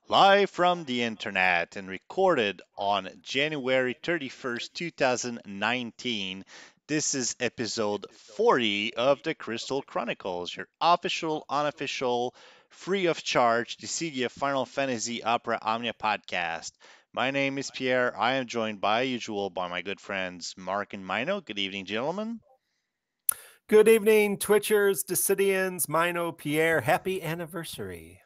Live from the internet and recorded on January 31st, 2019. This is episode 40 of the Crystal Chronicles, your official, unofficial, free of charge Dissidia Final Fantasy Opera Omnia podcast. My name is Pierre. I am joined by usual by my good friends Mark and Mino. Good evening, gentlemen. Good evening, Twitchers, Dissidians, Mino, Pierre. Happy anniversary.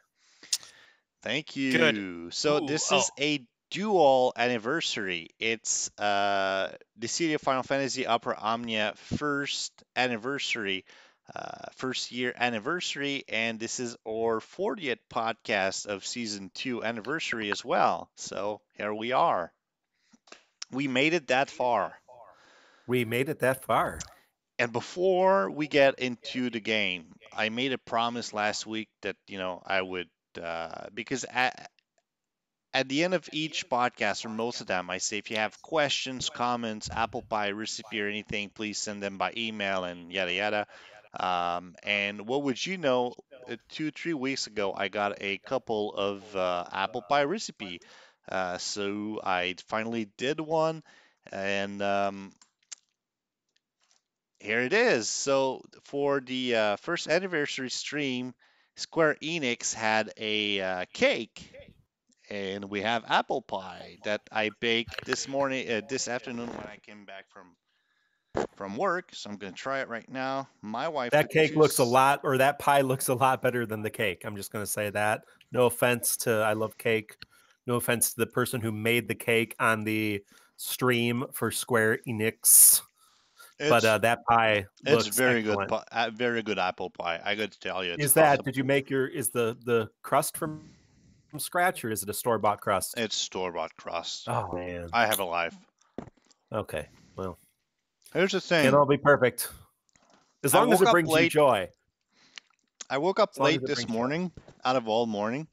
Thank you. Good. So Ooh, this is a dual anniversary. It's the City of Final Fantasy Opera Omnia first anniversary, first year anniversary, and this is our 40th podcast of season 2 anniversary as well. So here we are. We made it that far. We made it that far. And before we get into the game, I made a promise last week that I would because at the end of each podcast, or most of them, I say if you have questions, comments, apple pie recipe, or anything, please send them by email and yada yada. And what would you know? 2, 3 weeks ago, I got a couple of apple pie recipe. So I finally did one, and here it is. So for the first anniversary stream, Square Enix had a cake. And we have apple pie that I baked this afternoon when I came back from work. So I'm going to try it right now. My wife. That cake looks a lot, or that pie looks a lot better than the cake. I'm just going to say that. No offense to, I love cake. No offense to the person who made the cake on the stream for Square Enix. But that pie looks very excellent. good. Very good apple pie. I got to tell you. Is that? Did you make is the crust from scratch, or is it a store-bought crust? It's store-bought crust. Oh man, I have a life. Okay, well, here's the thing. It'll be perfect as long as it brings you joy. I woke up late this morning, out of all morning,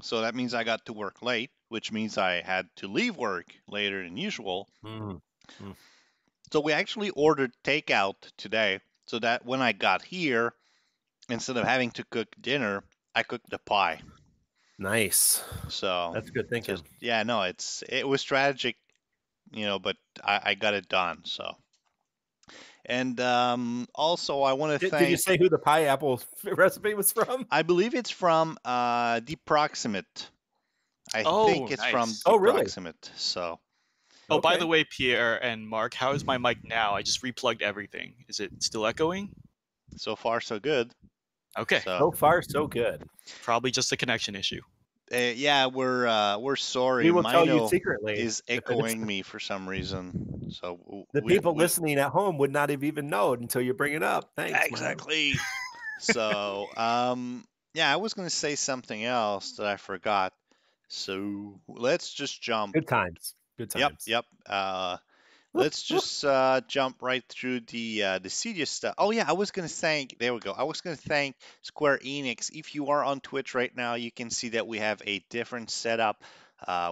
so that means I got to work late, which means I had to leave work later than usual. So we actually ordered takeout today, so that when I got here, instead of having to cook dinner, I cooked the pie. Nice. So that's good thinking. It was tragic, but I got it done. So, and also I want to thank. Did you say who the pie apple recipe was from? I believe it's from The Proximate. I think it's from The Proximate. So. Oh, by the way, Pierre and Mark, how is my mic now? I just replugged everything. Is it still echoing? So far, so good. Okay. So far, so good. Probably just a connection issue. Yeah, we're sorry. We will tell you secretly. Is echoing me for some reason. So the people listening at home would not have even known until you bring it up. Thanks. Exactly. So yeah, I was going to say something else that I forgot. So let's just jump. Good times. Good times. Yep. Let's just jump right through the serious stuff. Oh yeah, I was gonna thank. There we go. I was gonna thank Square Enix. If you are on Twitch right now, you can see that we have a different setup.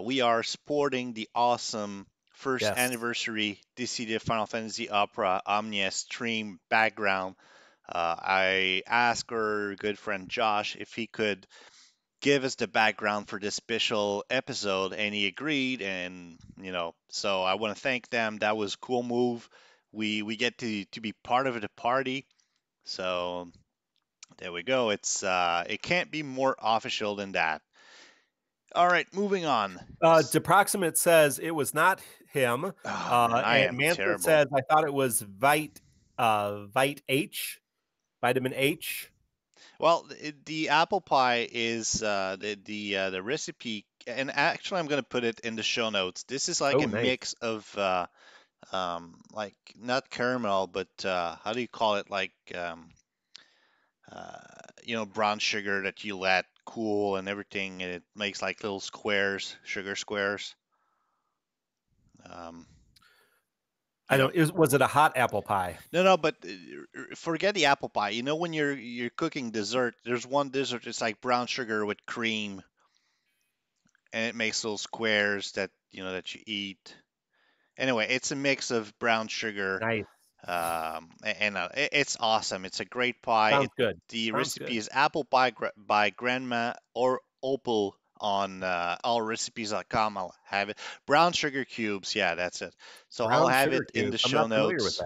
We are sporting the awesome first anniversary Dissidia Final Fantasy Opera Omnia stream background. I asked our good friend Josh if he could give us the background for this special episode, and he agreed. And so I want to thank them. That was a cool move. We get to be part of the party. So there we go. It can't be more official than that. All right, moving on. The Proximate says it was not him. And Manfred says I thought it was Vitamin H. Well, the apple pie is the recipe, and actually I'm going to put it in the show notes. This is like mix of like not caramel, but how do you call it? Like brown sugar that you let cool and everything, and it makes like little squares, sugar squares. I don't. Was it a hot apple pie? No, but forget the apple pie. When you're cooking dessert, there's one dessert. It's like brown sugar with cream, and it makes little squares that that you eat. Anyway, it's a mix of brown sugar. Nice. And it's awesome. It's a great pie. Sounds good. The recipe is apple pie by Grandma or Opal on allrecipes.com. I'll have it. Brown sugar cubes. Yeah, that's it. So I'll Brown have sugar it in the cubes. I'm show not familiar with notes.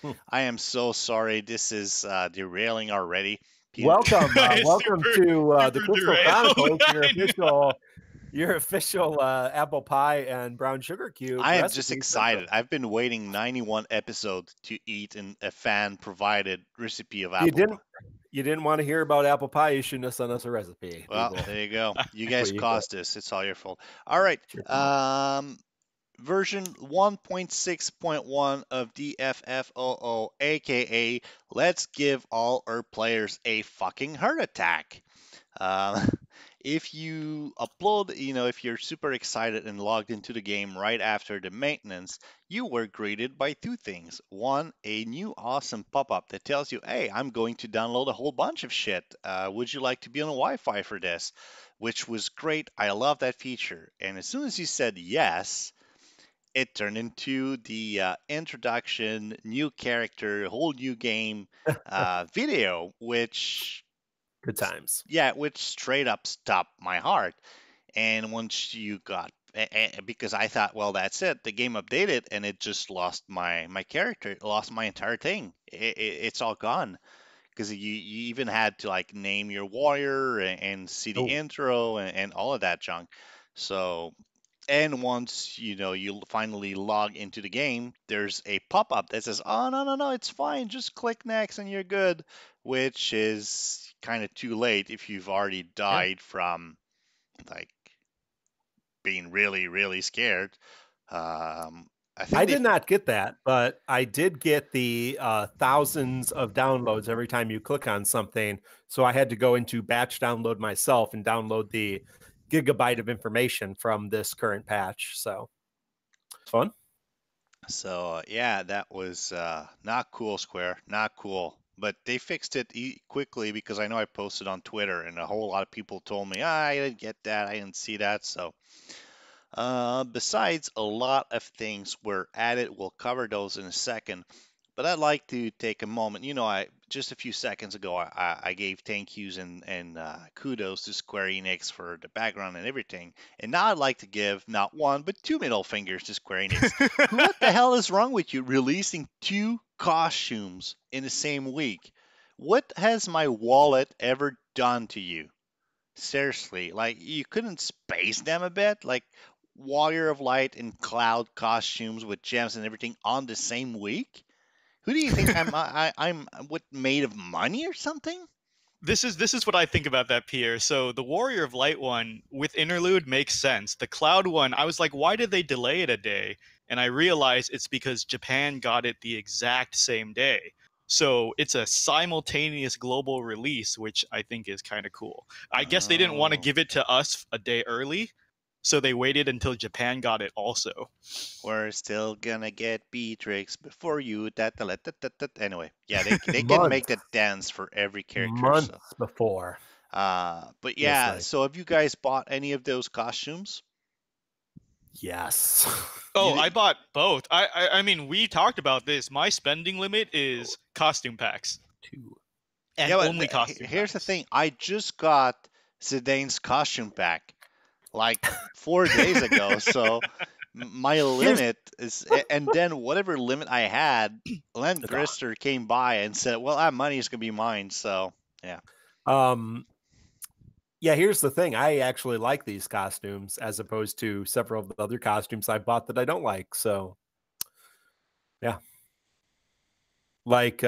that. I am so sorry. This is derailing already. Welcome, welcome Super- to the super Crystal derailed. Chronicles, I your official apple pie and brown sugar cube I am recipe just central. excited. I've been waiting 91 episodes to eat a fan-provided recipe of You apple didn't pie. you didn't want to hear about apple pie? You shouldn't have sent us a recipe. Well, People. there you go. You What guys you caused this. It's all your fault. All right. It's your fault. Version 1.6.1 of DFFOO, aka let's give all our players a fucking heart attack. Uh, if you upload, if you're super excited and logged into the game right after the maintenance, you were greeted by two things. One, a new awesome pop-up that tells you, hey, I'm going to download a whole bunch of shit. Would you like to be on Wi-Fi for this? Which was great. I love that feature. And as soon as you said yes, it turned into the introduction, new character, whole new game video, which Good times. yeah, which straight up stopped my heart. And once you got, because I thought, well, that's it. The game updated, and it just lost my character, lost my entire thing. It's all gone because you even had to like name your warrior and see the Oh. intro and all of that junk. So, and once you finally log into the game, there's a pop-up that says, "Oh, no, it's fine. Just click next and you're good," which is kind of too late if you've already died from like being really, really scared. I think I they did not get that, but I did get the thousands of downloads every time you click on something. So I had to go into batch download myself and download the gigabyte of information from this current patch. So it's fun. So yeah, that was not cool, Square, not cool. But they fixed it quickly because I know I posted on Twitter, and a whole lot of people told me, I didn't get that, I didn't see that. So besides, a lot of things were added. We'll cover those in a second. But I'd like to take a moment. I just a few seconds ago I gave thank yous and kudos to Square Enix for the background and everything. And now I'd like to give not one but two middle fingers to Square Enix. What the hell is wrong with you releasing two costumes in the same week? What has my wallet ever done to you? Seriously, like you couldn't space them a bit? Like Warrior of Light and Cloud costumes with gems and everything on the same week? Who do you think I'm what made of money or something? This is what I think about that, Pierre. So the Warrior of Light one with Interlude makes sense. The Cloud one, I was like, why did they delay it a day? And I realized it's because Japan got it the exact same day. So it's a simultaneous global release, which I think is kind of cool. I guess they didn't want to Oh. give it to us a day early, so they waited until Japan got it also. We're still gonna get Beatrix before you. Anyway, yeah, they can Months. make that dance for every character. Months So. before. But yeah, like- so have you guys bought any of those costumes? Yes. Oh, You- I bought both. I mean, we talked about this. My spending limit is costume packs. Two. And Yeah, but only costume here's the packs. thing. I just got Zidane's costume pack like 4 days ago, so my limit is, and then whatever limit I had, Len It's on. Grister came by and said, "Well, that money is gonna be mine." So yeah. Yeah, here's the thing. I actually like these costumes as opposed to several of the other costumes I bought that I don't like. So yeah. Like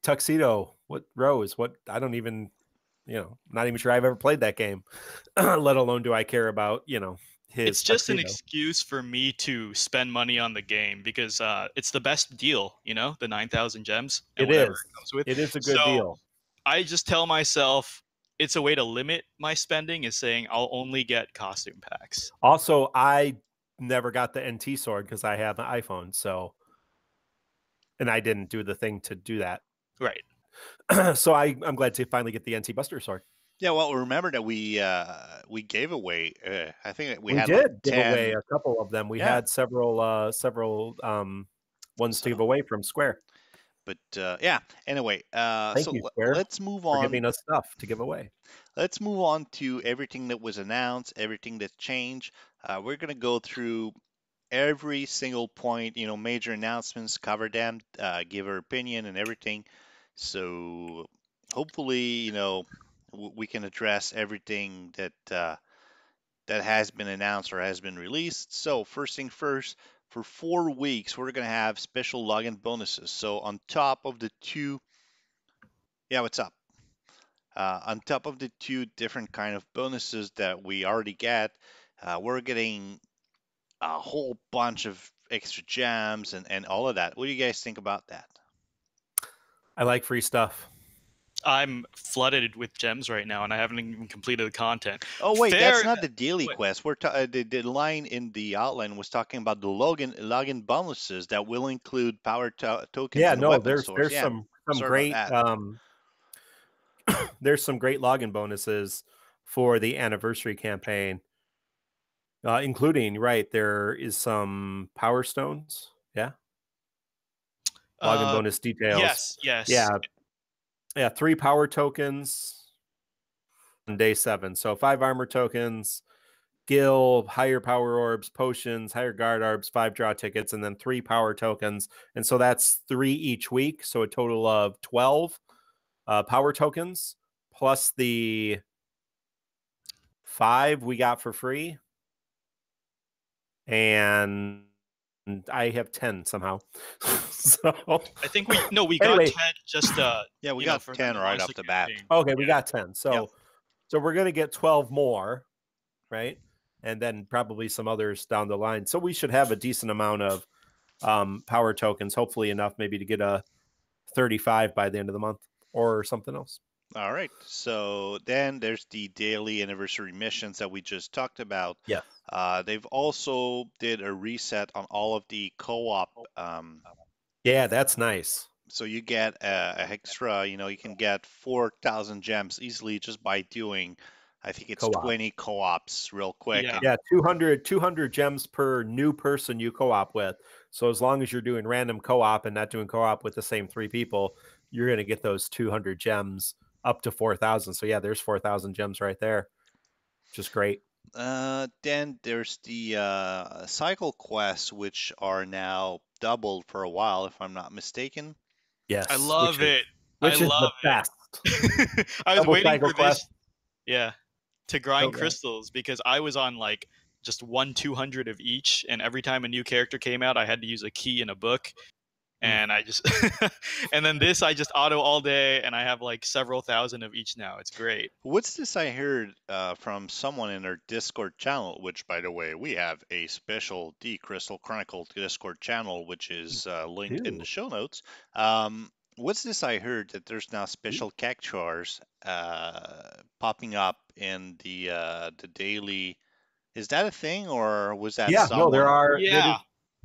Tuxedo. What Rose? What I don't even, not even sure I've ever played that game. Let alone do I care about, his It's just an tuxedo. excuse for me to spend money on the game because it's the best deal, the 9,000 gems and It whatever is. it comes with. It is a good So deal. I just tell myself it's a way to limit my spending is saying I'll only get costume packs. Also, I never got the NT sword because I have an iPhone, and I didn't do the thing to do that. Right. So I'm glad to finally get the NT Buster sword. Yeah, well, remember that we gave away. I think that we had did like give 10. away a couple of them. We Yeah. had several ones to give away from Square. But yeah. Anyway, Thank so you, Square, let's move for on. giving us stuff to give away. let's move on to everything that was announced, everything that changed. We're gonna go through every single point, major announcements, cover them, give our opinion and everything. So hopefully, we can address everything that has been announced or has been released. So first thing first, for 4 weeks, we're gonna have special login bonuses. So on top of the two, yeah, what's up? On top of the two different kind of bonuses that we already get, we're getting a whole bunch of extra gems and all of that. What do you guys think about that? I like free stuff. I'm flooded with gems right now, and I haven't even completed the content. Oh wait, Fair. that's not the daily Wait. quest. The line in the outline was talking about the login bonuses that will include power tokens Yeah, and no, weapon there's stores. Yeah, some sorry great about there's some great login bonuses for the anniversary campaign, including there is some power stones. Yeah, login bonus details. Yes. Yeah, 3 power tokens on day 7. So 5 armor tokens, gil, higher power orbs, potions, higher guard orbs, 5 draw tickets, and then 3 power tokens. And so that's 3 each week. So a total of 12 power tokens plus the 5 we got for free. And I have 10 somehow. So I think we got Anyway. 10 just yeah, we got for 10 the right launch off the the bat. campaign. okay, we got 10. So Yep. so we're gonna get 12 more, right? And then probably some others down the line. So we should have a decent amount of power tokens, hopefully enough maybe to get a 35 by the end of the month or something else. All right. So then there's the daily anniversary missions that we just talked about. Yeah. They've also did a reset on all of the co-op. Yeah, that's nice. So you get a extra, you can get 4,000 gems easily just by doing, I think it's Co-op. 20 co-ops real quick. Yeah. Yeah, 200 gems per new person you co-op with. So as long as you're doing random co-op and not doing co-op with the same 3 people, you're going to get those 200 gems up to 4,000. So yeah, there's 4,000 gems right there. Just great. Then there's the cycle quests, which are now doubled for a while, if I'm not mistaken. Yes. I love it. Which I is the love best. I was Double waiting cycle for quest. this. Yeah. To grind Okay. crystals because I was on like just 200 of each, and every time a new character came out, I had to use a key in a book. And I just and then this I just auto all day, and I have like several thousand of each now. It's great. What's this I heard from someone in our Discord channel, which, by the way, we have a special D Crystal Chronicle Discord channel, which is linked in the show notes. What's this I heard that there's now special cactuars popping up in the daily? Is that a thing, or was that someone? No, there are. Yeah.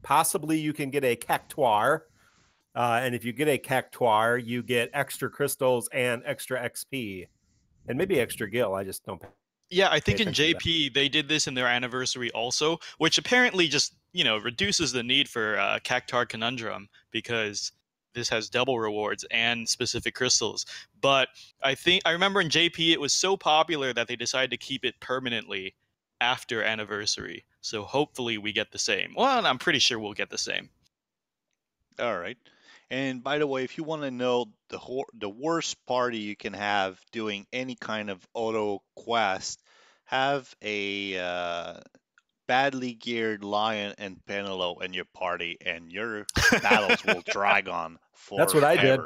Possibly you can get a cactuar. And if you get a cactuar, you get extra crystals and extra XP. And maybe extra gil. I just don't. Yeah, I think in attention to JP they did this in their anniversary also, which apparently just reduces the need for Cactuar Conundrum because this has double rewards and specific crystals. But I remember in JP it was so popular that they decided to keep it permanently after anniversary. So hopefully we get the same. Well, I'm pretty sure we'll get the same. All right. And by the way, if you want to know the worst party you can have doing any kind of auto quest, have a badly geared Lion and Penelope in your party, and your battles will drag on forever. That's what I did.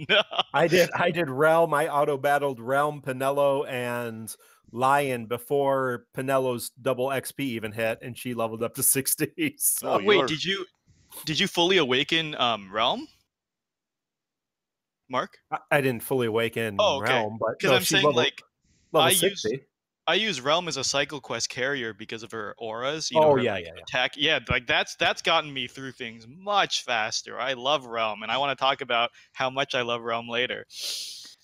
No. I did Realm. I auto battled Realm, Penelope, and Lion before Penelope's double XP even hit, and she leveled up to 60. So. Oh, Wait, did you fully awaken Realm? Mark? I didn't fully awaken Realm, but because I'm saying level 60. I use Realm as a cycle quest carrier because of her auras. Attack. Yeah, like that's gotten me through things much faster. I love Realm, and I want to talk about how much I love Realm later.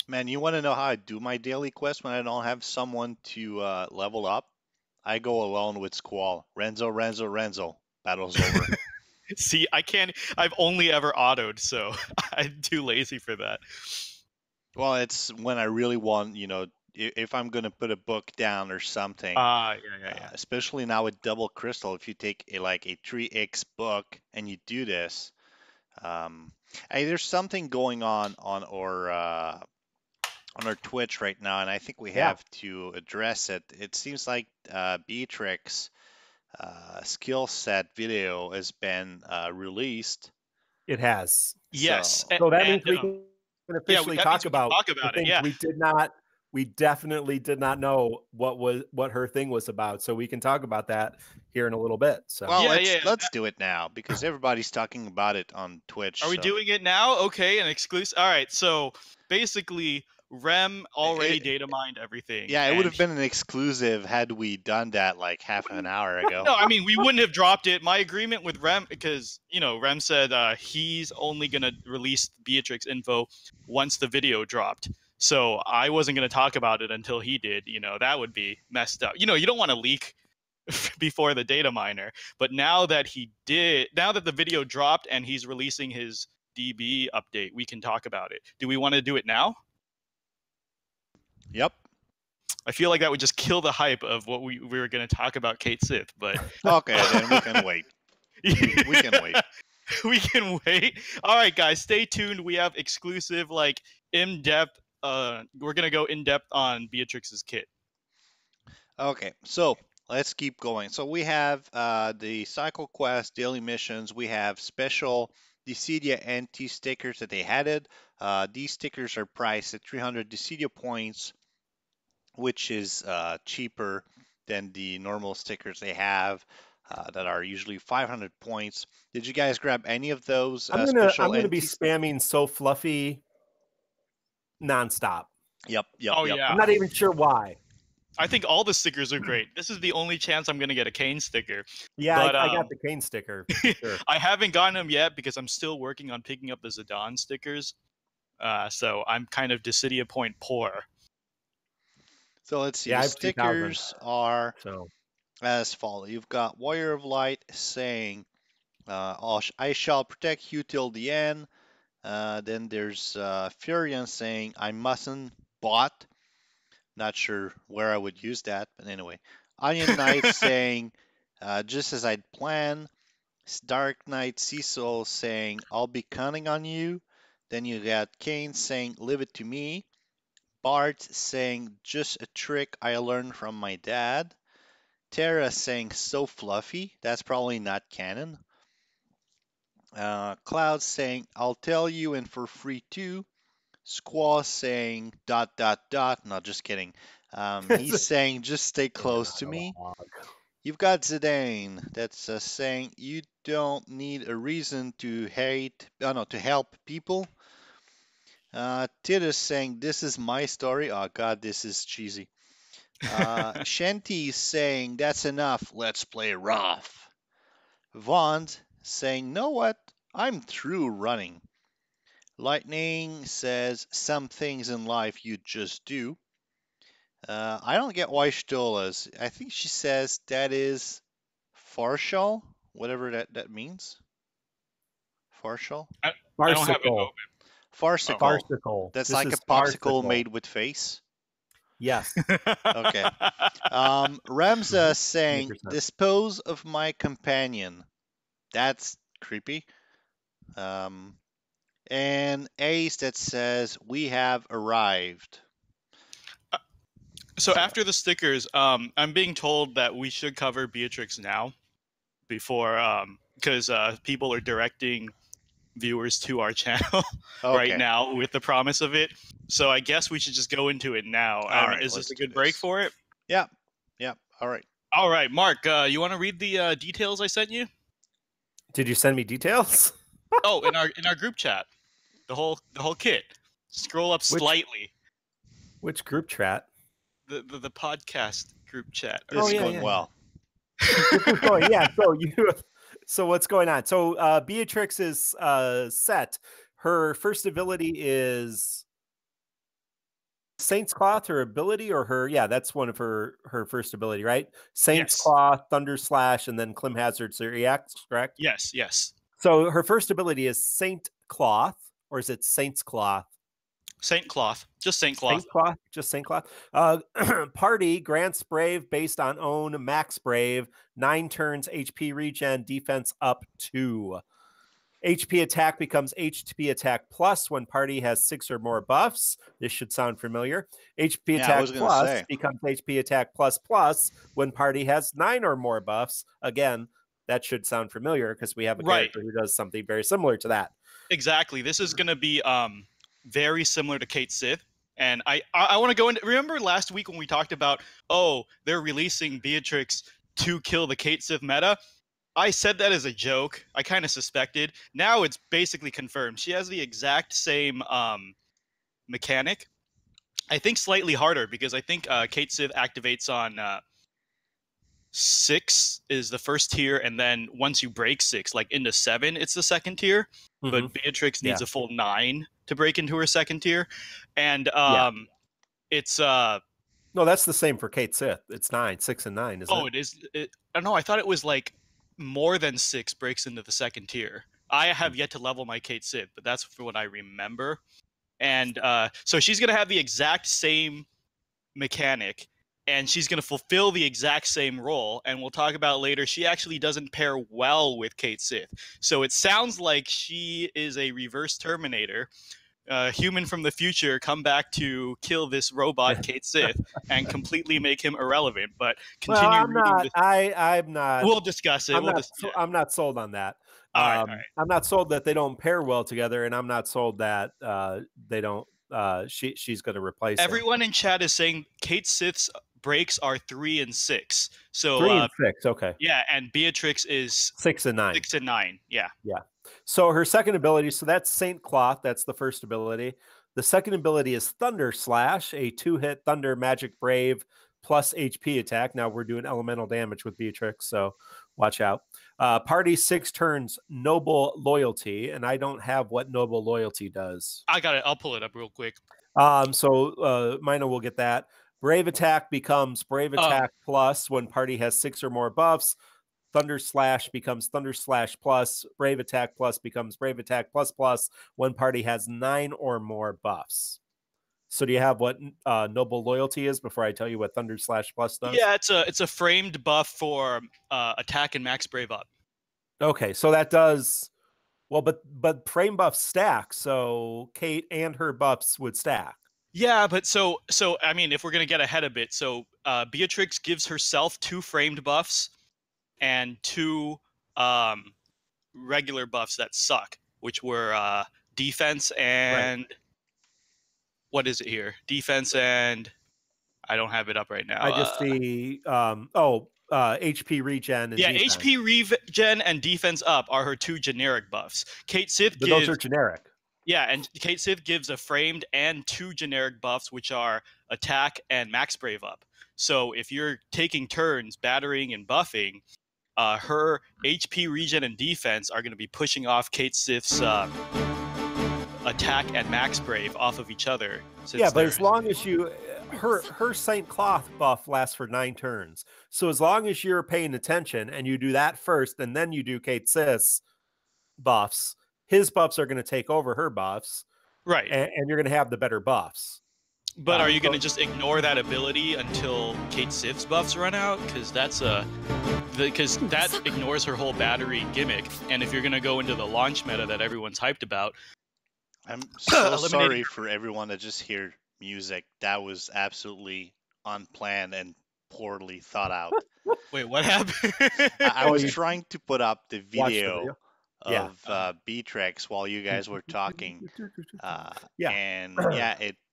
Man, you want to know how I do my daily quest when I don't have someone to level up? I go alone with Squall. Renzo. Battle's over. See, I can't. I've only ever autoed, so I'm too lazy for that. Well, it's when I really want, if I'm gonna put a book down or something, Yeah. especially now with double crystal, if you take like a 3x book and you do this, hey, there's something going on our Twitch right now, and I think we have to address it. It seems like Beatrix skill set video has been released. It has. Yes. So that means we can officially talk about it. things Yeah. We definitely did not know what her thing was about. So we can talk about that here in a little bit. So well, let's do it now because everybody's talking about it on Twitch. Are we doing it now? Okay, an exclusive. All right. So basically, Rem already data mined everything. Yeah, it would have been an exclusive had we done that like half an hour ago. No, I mean we wouldn't have dropped it. My agreement with Rem, because Rem said he's only gonna release Beatrix info once the video dropped. So I wasn't gonna talk about it until he did. That would be messed up. You don't want to leak before the data miner. But now that the video dropped and he's releasing his DB update, we can talk about it. Do we want to do it now? Yep. I feel like that would just kill the hype of what we were going to talk about Cait Sith, but okay, then we can wait. We can wait. We can wait. All right, guys, stay tuned. We have exclusive, like in-depth. We're going to go in-depth on Beatrix's kit. Okay, so let's keep going. So we have the cycle quest, daily missions. We have special Dissidia NT stickers that they added. These stickers are priced at 300 Dissidia points, which is cheaper than the normal stickers they have that are usually 500 points. Did you guys grab any of those? I'm gonna be spamming So Fluffy nonstop. Yep. Oh, yeah. I'm not even sure why. I think all the stickers are great. This is the only chance I'm going to get a Kane sticker. Yeah, but, I got the Kane sticker. Sure. I haven't gotten them yet because I'm still working on picking up the Zidane stickers. So I'm kind of Dissidia point poor. So let's see. The stickers are as follows. You've got Warrior of Light saying, I shall protect you till the end. Then there's Furion saying, I mustn't bot. Not sure where I would use that, but anyway. Onion Knight saying, just as I'd planned. Dark Knight Cecil saying, I'll be counting on you. Then you got Kane saying, leave it to me. Bart saying, just a trick I learned from my dad. Tara saying, so fluffy. That's probably not canon. Cloud saying, I'll tell you and for free too. Squaw saying, ... No, just kidding. He's saying, just stay close to me. You've got Zidane that's saying, you don't need a reason to help people. Titus saying, this is my story. Oh, God, this is cheesy. Shanti saying, that's enough. Let's play rough. Vaughn saying, know what? I'm through running. Lightning says, some things in life you just do. I don't get why Stolas. I think she says that is Farshal, whatever that means. Farshal? I don't have it open. Farcical. Farcical. That's like a popsicle made with face. Yes. Okay. Ramza saying, 100%. Dispose of my companion. That's creepy. And Ace that says, we have arrived. So after the stickers, I'm being told that we should cover Beatrix now before, because people are directing viewers to our channel right now with the promise of it. So I guess we should just go into it now. Is this a good break for it? Yeah. All right. All right, Mark, you want to read the details I sent you? Did you send me details? Oh, in our group chat, the whole kit. Scroll up slightly. Which group chat? The podcast group chat. This is going well. This is going, yeah. So what's going on? So Beatrix is set. Her first ability is Saint's Claw, her ability, or her, that's one of her first ability, right? Saint's Claw, Thunder Slash, and then Clim Hazard's react, correct? Yes. So her first ability is Saint Cloth, or is it Saint's Cloth? Saint Cloth. Just Saint Cloth. Saint Cloth. Party grants Brave based on own max Brave, 9 turns HP regen, defense up 2. HP attack becomes HP attack plus when party has 6 or more buffs. This should sound familiar. HP Yeah, I attack was gonna plus say. becomes HP attack plus plus when party has 9 or more buffs. Again, that should sound familiar because we have a Right. character who does something very similar to that. Exactly. This is going to be very similar to Cait Sith. And I want to go into. Remember last week when we talked about, oh, they're releasing Beatrix to kill the Cait Sith meta? I said that as a joke. I kind of suspected. Now it's basically confirmed. She has the exact same mechanic. I think slightly harder because I think Cait Sith activates on 6 is the first tier, and then once you break 6, like into 7, it's the second tier. But Beatrix needs a full 9 to break into her second tier, and it's no, that's the same for Cait Sith. It's 9, 6, and 9, isn't it? Oh, it is. I don't know. I thought it was like more than 6 breaks into the second tier. I have yet to level my Cait Sith, but that's for what I remember. And so she's gonna have the exact same mechanic, and she's going to fulfill the exact same role. And we'll talk about later, she actually doesn't pair well with Cait Sith. So it sounds like she is a reverse Terminator, human from the future, come back to kill this robot Cait Sith and completely make him irrelevant. But continue. Well, I'm not. We'll discuss it. I'm not sold on that. All right. I'm not sold that they don't pair well together, and I'm not sold that they don't. She's going to replace everyone in chat is saying Cait Sith's breaks are 3 and 6. So 3 and 6, okay. Yeah, and Beatrix is 6 and 9. 6 and 9, yeah. Yeah. So her second ability, so that's Saint Cloth, that's the first ability. The second ability is Thunder Slash, a 2-hit Thunder Magic Brave plus HP attack. Now we're doing elemental damage with Beatrix, so watch out. Party 6 turns Noble Loyalty, and I don't have what Noble Loyalty does. I got it. I'll pull it up real quick. So Mino will get that. Brave Attack becomes Brave Attack plus when party has 6 or more buffs. Thunder Slash becomes Thunder Slash plus. Brave Attack plus becomes Brave Attack plus plus when party has 9 or more buffs. So do you have what Noble Loyalty is before I tell you what Thunder Slash plus does? Yeah, it's a framed buff for attack and max Brave up. Okay, so that does well, but frame buffs stack, so Cait and her buffs would stack. Yeah, but so I mean, if we're gonna get ahead a bit, so Beatrix gives herself 2 framed buffs and 2 regular buffs that suck, which were defense and what is it here? Defense and I don't have it up right now. I just see HP regen. And defense. HP regen and defense up are her 2 generic buffs. Cait Sith gives, those are generic. Yeah, and Cait Sith gives a framed and 2 generic buffs, which are attack and max Brave up. So if you're taking turns battering and buffing, her HP regen and defense are going to be pushing off Cait Sith's attack and max Brave off of each other. Yeah, but as long as you her Saint Cloth buff lasts for 9 turns. So as long as you're paying attention and you do that first and then you do Cait Sith's buffs, his buffs are going to take over her buffs. Right. And you're going to have the better buffs. But are you going to just ignore that ability until Cait Sith's buffs run out? Because that ignores her whole battery gimmick. And if you're going to go into the launch meta that everyone's hyped about, I'm so sorry for everyone that just heard music. That was absolutely unplanned and poorly thought out. Wait, what happened? I was trying to put up the video of Beatrix while you guys were talking. And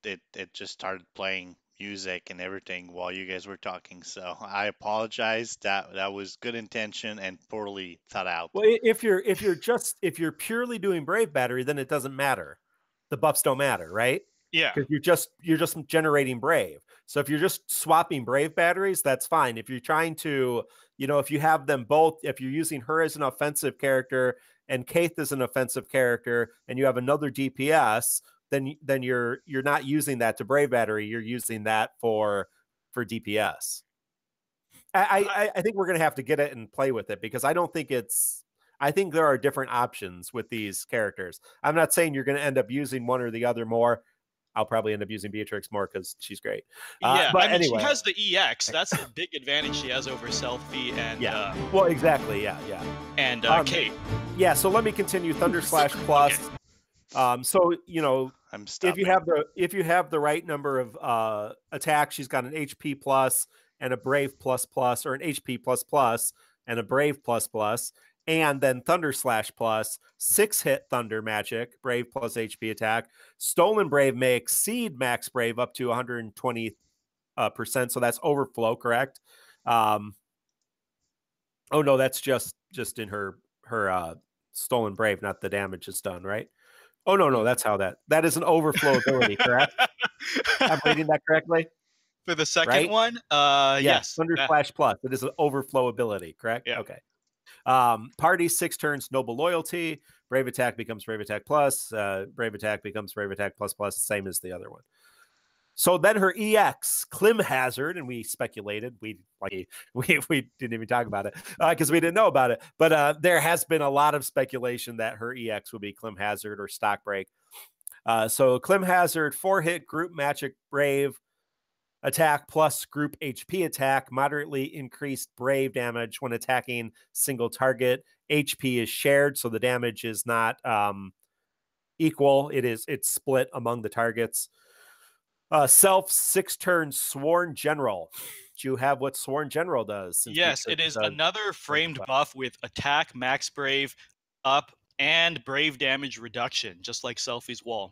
it just started playing music and everything while you guys were talking. So I apologize. That was good intention and poorly thought out. Well, if you're purely doing Brave battery, then it doesn't matter. The buffs don't matter, right? Yeah. Because you're just generating Brave. So if you're just swapping Brave batteries, that's fine. If you're trying to, if you have them both, if you're using her as an offensive character and Cait as an offensive character, and you have another DPS, then you're not using that to Brave battery. You're using that for DPS. I think we're gonna have to get it and play with it because I think there are different options with these characters. I'm not saying you're going to end up using one or the other more. I'll probably end up using Beatrix more because she's great. Yeah, but I mean, anyway, she has the EX. That's a big advantage she has over Selfie and well, exactly, yeah. and Cait. Yeah, so let me continue. Thunder Slash Plus. Okay. So you know, I'm stopping. if you have the right number of attacks, she's got an HP plus and a Brave plus plus, or an HP plus plus and a Brave plus plus, and then Thunder Slash plus, 6-hit Thunder magic, Brave plus HP attack. Stolen Brave may exceed max Brave up to 120%. So that's overflow, correct? Oh no, that's just in her Stolen Brave, not the damage is done, right? Oh no, that's how that is an overflow ability, correct? I'm reading that correctly? For the second Right? one, yes. Thunder Slash Plus. It is an overflow ability, correct? Yeah. Okay. Party 6 turns Noble Loyalty. Brave Attack becomes Brave Attack Plus. Brave Attack becomes Brave Attack Plus Plus, same as the other one. So then her EX, Clim Hazard, and we speculated. We didn't even talk about it because we didn't know about it. But there has been a lot of speculation that her EX would be Clim Hazard or Stock Break. So Clim Hazard, 4-hit group magic Brave attack plus group HP attack, moderately increased Brave damage when attacking single target. HP is shared, so the damage is not equal. It's split among the targets. Self 6 turns Sworn General. Do you have what Sworn General does? Yes, it is another framed buff with attack, max Brave up, and Brave damage reduction, just like Selfie's wall.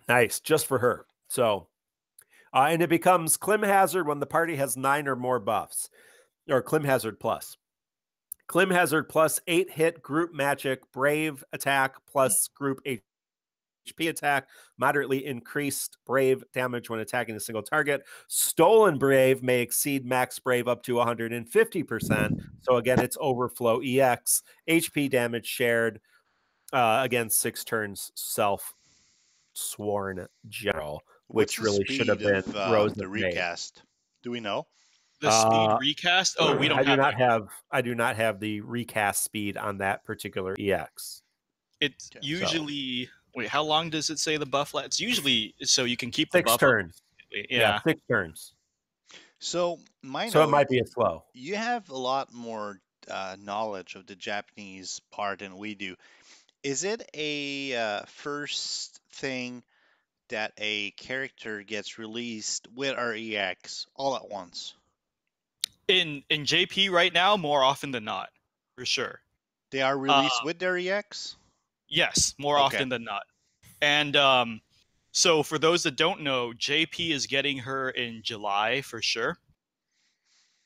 Nice, just for her. So, and it becomes Clim Hazard when the party has 9 or more buffs, or Clim Hazard plus. Clim Hazard plus 8-hit group magic, Brave attack plus group HP attack, moderately increased Brave damage when attacking a single target. Stolen Brave may exceed max Brave up to 150%. So again, it's overflow EX. HP damage shared. Again, 6 turns Self Sworn General, which really should have been Rose the of May. recast. Do we know? The speed recast? Oh, we don't I do not have the recast speed on that particular EX. It's usually wait, how long does it say the buff lasts? It's usually so you can keep the 6 buff turns. Yeah, 6 turns. So Mino, so it might be a slow. You have a lot more knowledge of the Japanese part than we do. Is it a first thing that a character gets released with our EX all at once? In JP right now, more often than not, for sure. They are released with their EX? Yes, more often than not. And so for those that don't know, JP is getting her in July for sure.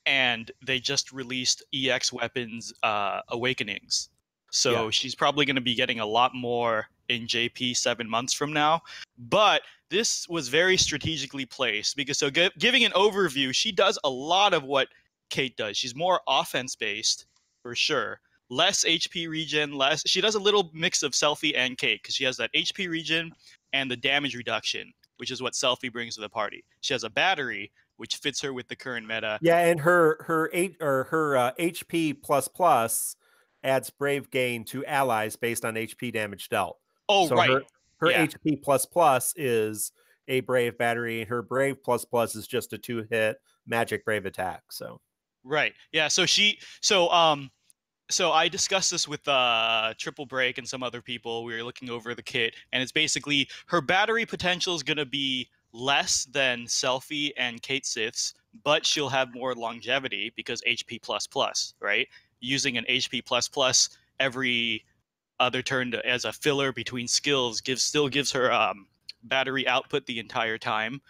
And they just released EX Weapons Awakenings. So she's probably going to be getting a lot more in JP 7 months from now. But this was very strategically placed because giving an overview, she does a lot of what Cait does. She's more offense based for sure. Less HP regen, she does a little mix of Selfie and Cait because she has that HP regen and the damage reduction, which is what Selfie brings to the party. She has a battery, which fits her with the current meta. Yeah, and her HP plus plus adds Brave gain to allies based on HP damage dealt. Oh, so right. Her HP plus plus is a Brave battery. Her Brave plus plus is just a 2-hit magic Brave attack. So right, yeah. So I discussed this with Triple Break and some other people. We were looking over the kit, and it's basically her battery potential is going to be less than Selfie and Cait Sith's, but she'll have more longevity because HP plus plus, right? Using an HP plus plus every other turn as a filler between skills still gives her battery output the entire time.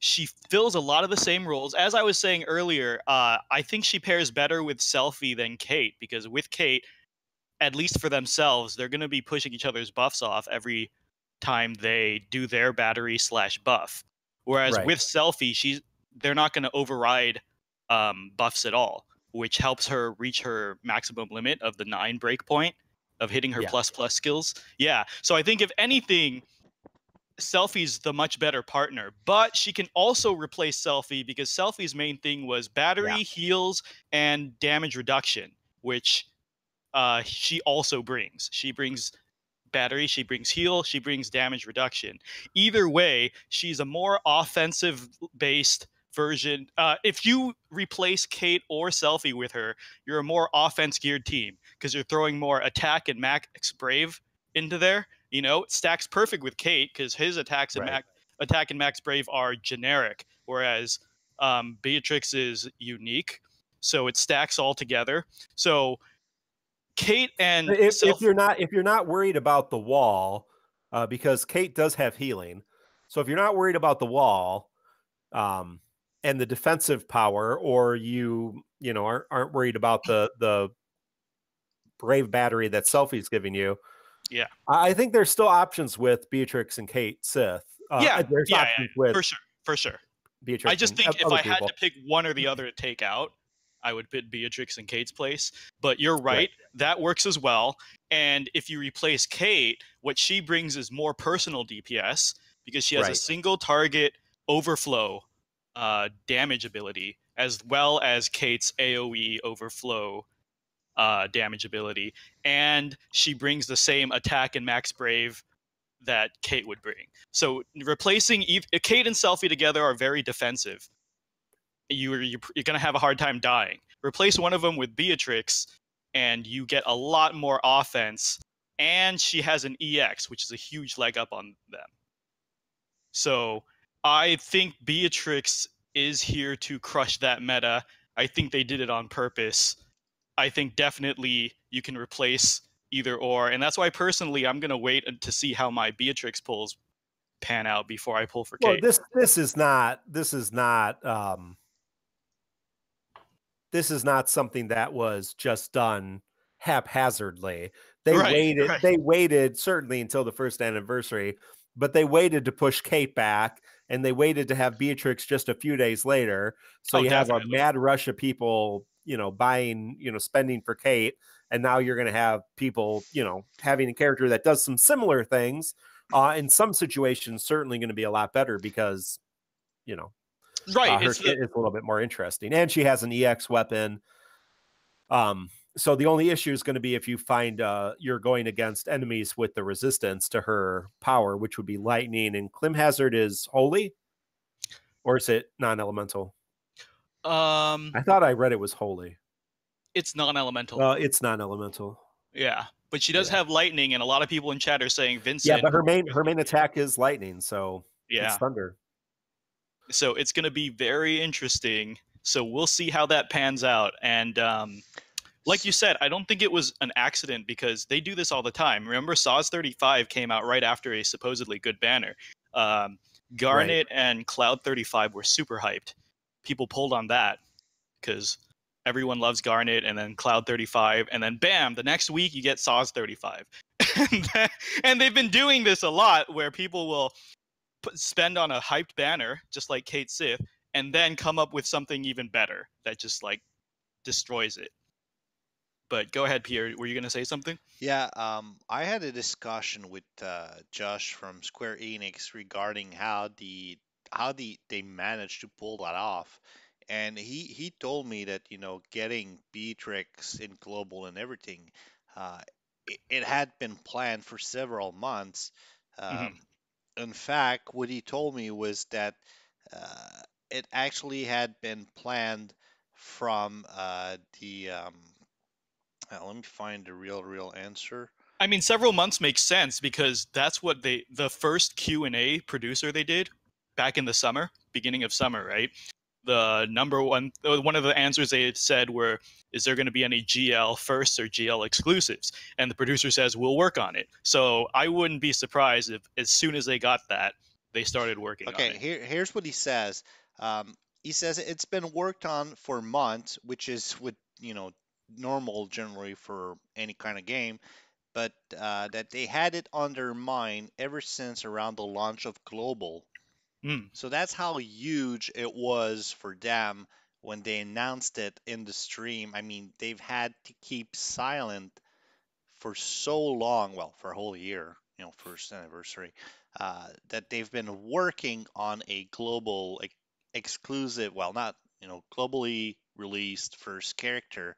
She fills a lot of the same roles. As I was saying earlier, I think she pairs better with Selfie than Cait because with Cait, at least for themselves, they're going to be pushing each other's buffs off every time they do their battery / buff. Whereas with Selfie, they're not going to override buffs at all, which helps her reach her maximum limit of the 9 breakpoint of hitting her plus skills. Yeah. So I think if anything, Selfie's the much better partner, but she can also replace Selfie because Selfie's main thing was battery, heals, and damage reduction, which she also brings. She brings battery, she brings heal, she brings damage reduction. Either way, she's a more offensive based version. If you replace Cait or Selphie with her, you're a more offense geared team because you're throwing more attack and max brave into there. You know, it stacks perfect with Cait because his attacks and Right. attack and max brave are generic, whereas Beatrix is unique, so it stacks all together. So Cait and If you're not worried about the wall, because Cait does have healing, so if you're not worried about the wall, and the defensive power, or you know aren't worried about the brave battery that Selphie's giving you, yeah, I think there's still options with Beatrix and Cait Sith. There's options with for sure. Beatrix. I just think if other I had people. to pick one or the other to take out, I would put Beatrix in Cait's place. But you're right, that works as well. And if you replace Cait, what she brings is more personal DPS because she has a single target overflow damage ability, as well as Cait's AoE overflow damage ability. And she brings the same attack and max brave that Cait would bring. So replacing Cait and Selphie together are very defensive. You're going to have a hard time dying. Replace one of them with Beatrix, and you get a lot more offense. And she has an EX, which is a huge leg up on them. So I think Beatrix is here to crush that meta. I think they did it on purpose. I think definitely you can replace either or, and that's why personally I'm gonna wait to see how my Beatrix pulls pan out before I pull for Cait. Well, this is not something that was just done haphazardly. They waited certainly until the first anniversary, but they waited to push Cait back, and they waited to have Beatrix just a few days later. So you have a mad rush of people, buying, spending for Cait, and now you're going to have people, having a character that does some similar things. In some situations, certainly going to be a lot better because, her kit is a little bit more interesting, and she has an EX weapon. So the only issue is going to be if you find you're going against enemies with the resistance to her power, which would be lightning, and Clim Hazard is holy, or is it non-elemental? I thought I read it was holy. It's non-elemental. It's non-elemental. Yeah, but she does have lightning, and a lot of people in chat are saying Vincent. Yeah, but her main attack is lightning, so it's thunder. So it's going to be very interesting. So we'll see how that pans out. And like you said, I don't think it was an accident because they do this all the time. Remember, Saws 35 came out right after a supposedly good banner. Garnet and Cloud 35 were super hyped. People pulled on that because everyone loves Garnet, and then Cloud 35, and then bam, the next week you get Saws 35. And they've been doing this a lot where people will spend on a hyped banner, just like Cait Sith, and then come up with something even better that just like destroys it. But go ahead, Pierre. Were you going to say something? Yeah, I had a discussion with Josh from Square Enix regarding how they managed to pull that off, and he told me that getting Beatrix in global and everything, it had been planned for several months. In fact, what he told me was that it actually had been planned from the let me find the real answer. I mean, several months makes sense because that's what the first Q&A producer they did back in the summer, beginning of summer, right? The one of the answers they had said were, is there going to be any GL firsts or GL exclusives? And the producer says, we'll work on it. So I wouldn't be surprised if as soon as they got that, they started working on it. Okay, here's what he says. He says it's been worked on for months, which is what, normal generally for any kind of game, but that they had it on their mind ever since around the launch of Global. So that's how huge it was for them when they announced it in the stream. I mean, they've had to keep silent for so long, well, for a whole year, first anniversary, that they've been working on a global exclusive, well, not, globally released first character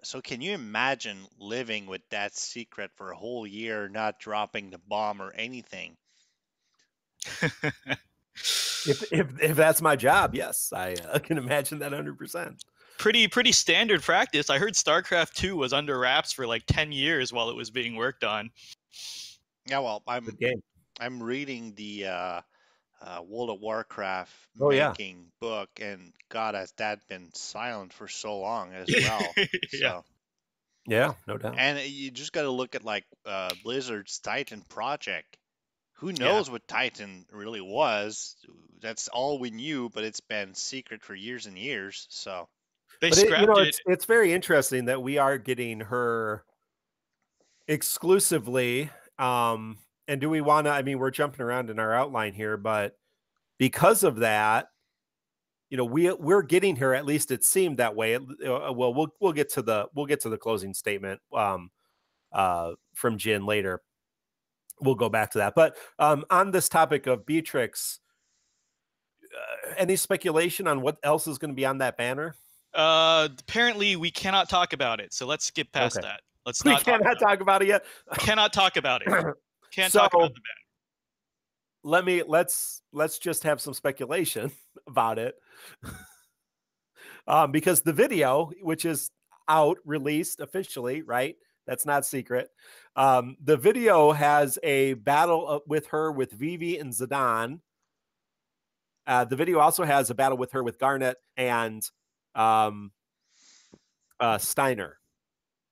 So can you imagine living with that secret for a whole year, not dropping the bomb or anything? If that's my job, yes, I can imagine that 100%. Pretty standard practice. I heard StarCraft 2 was under wraps for like 10 years while it was being worked on. Yeah, well, Good game. I'm reading the World of Warcraft Oh yeah, making book, and God, has that been silent for so long as well. Yeah. So, yeah, no doubt. and you just got to look at like Blizzard's Titan project. Who Yeah. knows what Titan really was? That's all we knew, but it's been secret for years and years. So, They But scrapped it. it's very interesting that we are getting her exclusively. And do we want to? I mean, we're jumping around in our outline here, but because of that, we're getting her. At least it seemed that way. Well, we'll get to the closing statement from Jin later. We'll go back to that. But on this topic of Beatrix, any speculation on what else is going to be on that banner? Apparently we cannot talk about it, so let's skip past Okay. that. Let's We not cannot talk about it yet. cannot talk about it. Can't So- talk about the banner. Let's just have some speculation about it. Because the video, which is out, released officially, right? That's not secret. The video has a battle with her with Vivi and Zidane. The video also has a battle with her with Garnet and Steiner.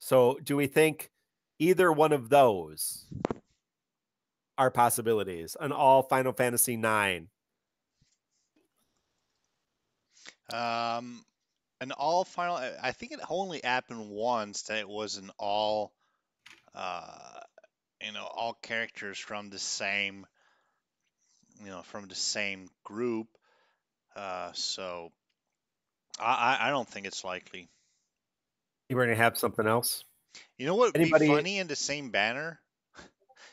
So do we think either one of those are possibilities? An all Final Fantasy IX? an all final. I think it only happened once that it was an all, all characters from the same, from the same group. So I don't think it's likely. You were going to have something else? You know what would be Anybody? funny in the same banner?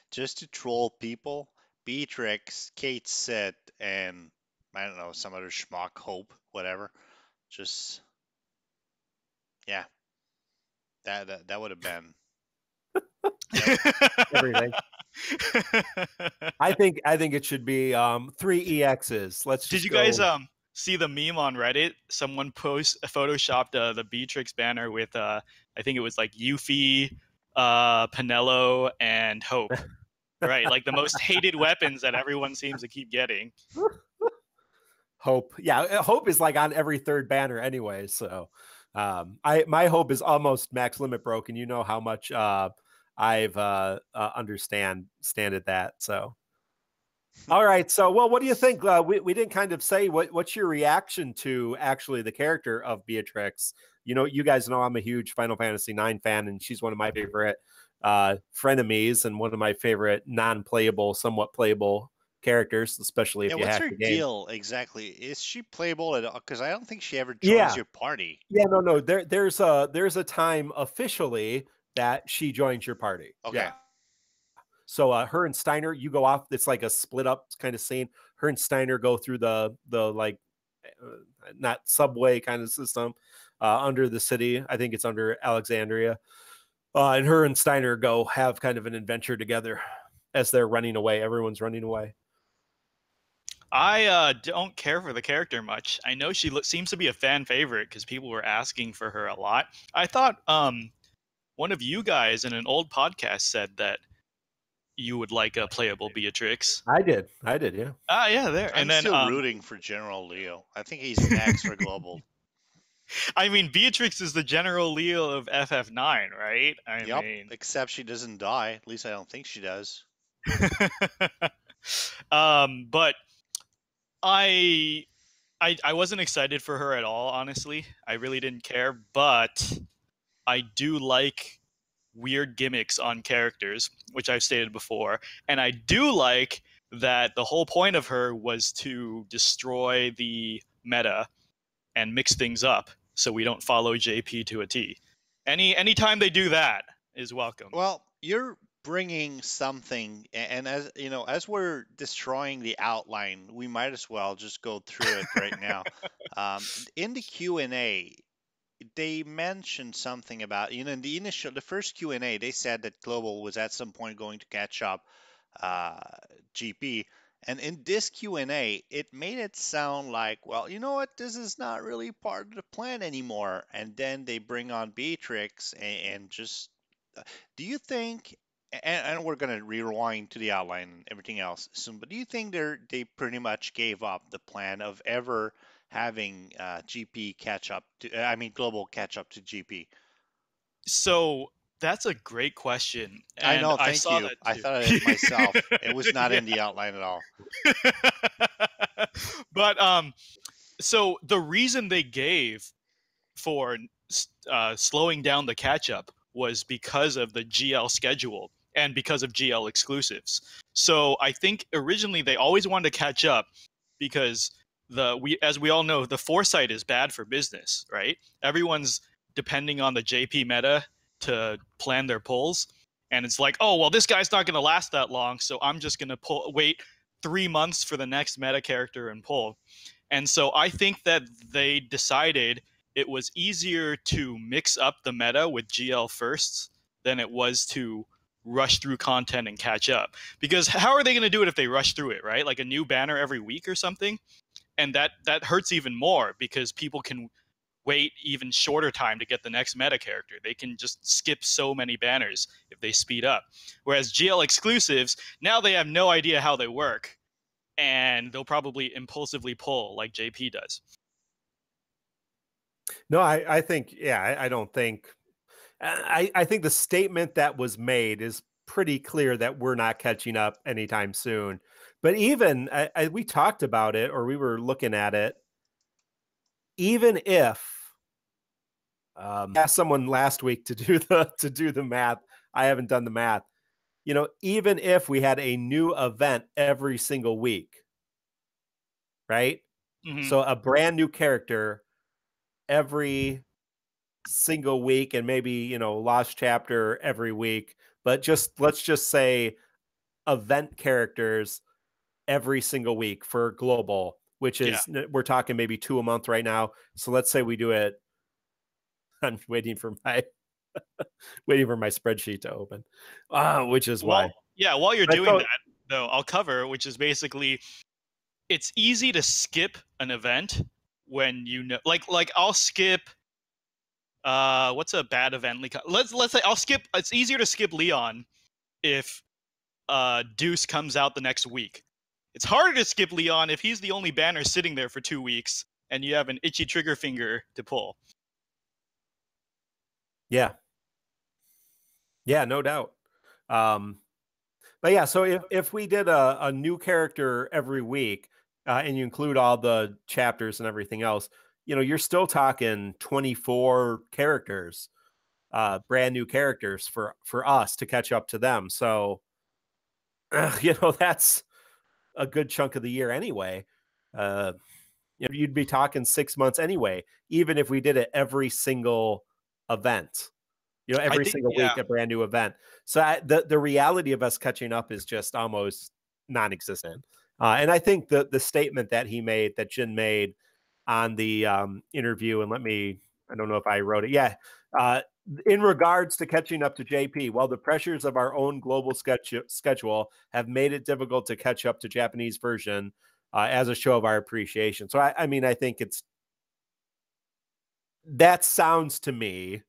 Just to troll people, Beatrix, Cait, Sith, and I don't know, some other schmuck, Hope, whatever. Just yeah, that would have been. Everything. I think it should be 3 EXs. Let's. Did you guys see the meme on Reddit? Someone photoshopped the Beatrix banner with I think it was like Yuffie, Penelo, and Hope. Right, like the most hated weapons that everyone seems to keep getting. Hope, yeah, Hope is like on every third banner anyway. So, my Hope is almost max limit broken. You know how much I've understand that. So, all right. So, well, what do you think? We didn't kind of say what's your reaction to actually the character of Beatrix? You guys know I'm a huge Final Fantasy IX fan, and she's one of my favorite frenemies and one of my favorite non-playable, somewhat playable characters, especially if you hack the game. What's her deal exactly? Is she playable at all? Because I don't think she ever joins your party. Yeah, no. There's a time officially that she joins your party. Okay. Yeah. So her and Steiner, you go off. It's like a split up kind of scene. Her and Steiner go through the like not subway kind of system under the city. I think it's under Alexandria. And her and Steiner go have kind of an adventure together as they're running away. Everyone's running away. I don't care for the character much. I know she seems to be a fan favorite because people were asking for her a lot. I thought one of you guys in an old podcast said that you would like a playable Beatrix. I did, yeah. Yeah, there. I'm and then still rooting for General Leo. I think he's next for global. I mean, Beatrix is the General Leo of FF9, right? I mean, except she doesn't die. At least I don't think she does. But I wasn't excited for her at all, honestly. I really didn't care, but I do like weird gimmicks on characters, which I've stated before, and I do like that the whole point of her was to destroy the meta and mix things up so we don't follow JP to a T. Anytime they do that is welcome. Well, you're bringing something, and as we're destroying the outline, we might as well just go through it right now. In the Q&A, they mentioned something about, in the first Q&A, they said that Global was at some point going to catch up uh, GP. And in this Q&A, it made it sound like, well, you know what, this is not really part of the plan anymore. And then they bring on Beatrix and just, do you think, and we're going to rewind to the outline and everything else soon, but do you think they pretty much gave up the plan of ever having GP catch up to, I mean, Global catch up to GP? So that's a great question, I and know, I thank saw you. that I too. thought of it myself. It was not Yeah. in the outline at all. But so the reason they gave for slowing down the catch up was because of the GL schedule and because of GL exclusives. So I think originally they always wanted to catch up because as we all know, the foresight is bad for business, right? Everyone's depending on the JP meta to plan their pulls, and it's like, oh well, this guy's not going to last that long, so I'm just going to wait 3 months for the next meta character and pull. And so I think that they decided it was easier to mix up the meta with GL firsts than it was to rush through content and catch up. Because how are they going to do it if they rush through it, right? Like a new banner every week or something? And that hurts even more because people can wait even shorter time to get the next meta character. They can just skip so many banners if they speed up. Whereas GL exclusives, now they have no idea how they work, and they'll probably impulsively pull like JP does. No, I think, yeah, I don't think, I think the statement that was made is pretty clear that we're not catching up anytime soon. But even, we talked about it, or we were looking at it, even if, I asked someone last week to do the math. I haven't done the math. Even if we had a new event every single week, right? Mm-hmm. So a brand new character every single week, and maybe, lost chapter every week, but let's just say event characters every single week for global, which is, we're talking maybe 2 a month right now. So let's say we do it. I'm waiting for my spreadsheet to open, which is why. Yeah, while you're doing that, though, I'll cover, which is basically, it's easy to skip an event when like I'll skip. What's a bad event? Let's say I'll skip. It's easier to skip Leon if Deuce comes out the next week. It's harder to skip Leon if he's the only banner sitting there for 2 weeks and you have an itchy trigger finger to pull. Yeah. Yeah, no doubt. But yeah, so if we did a new character every week, and you include all the chapters and everything else, you're still talking 24 characters, brand new characters for us to catch up to them. So, that's a good chunk of the year anyway. You'd be talking 6 months anyway, even if we did it every single event. Every single week, a brand new event. So the reality of us catching up is just almost non-existent. And I think the statement that Jin made on the interview, and I don't know if I wrote it. Yeah. In regards to catching up to JP, while the pressures of our own global schedule have made it difficult to catch up to Japanese version as a show of our appreciation. So I think that sounds to me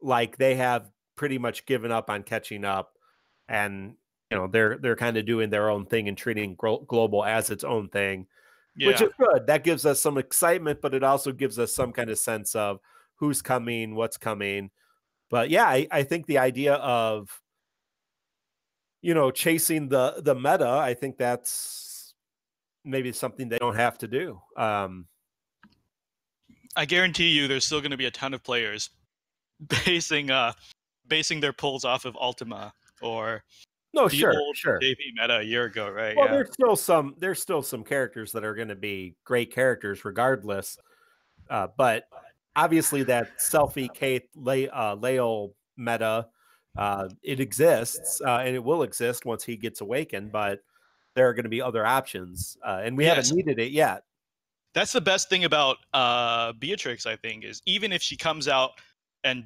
like they have pretty much given up on catching up, and they're kind of doing their own thing and treating global as its own thing, which is good. That gives us some excitement, but it also gives us some kind of sense of who's coming, what's coming. But yeah, I think the idea of chasing the meta, I think that's maybe something they don't have to do. I guarantee you there's still going to be a ton of players basing their pulls off of Ultima or old JP meta a year ago, right? Well, there's still some characters that are going to be great characters regardless. But obviously that selfie Cait Lael meta, it exists, and it will exist once he gets awakened, but there are going to be other options, and we haven't needed it yet. That's the best thing about Beatrix, I think, is even if she comes out and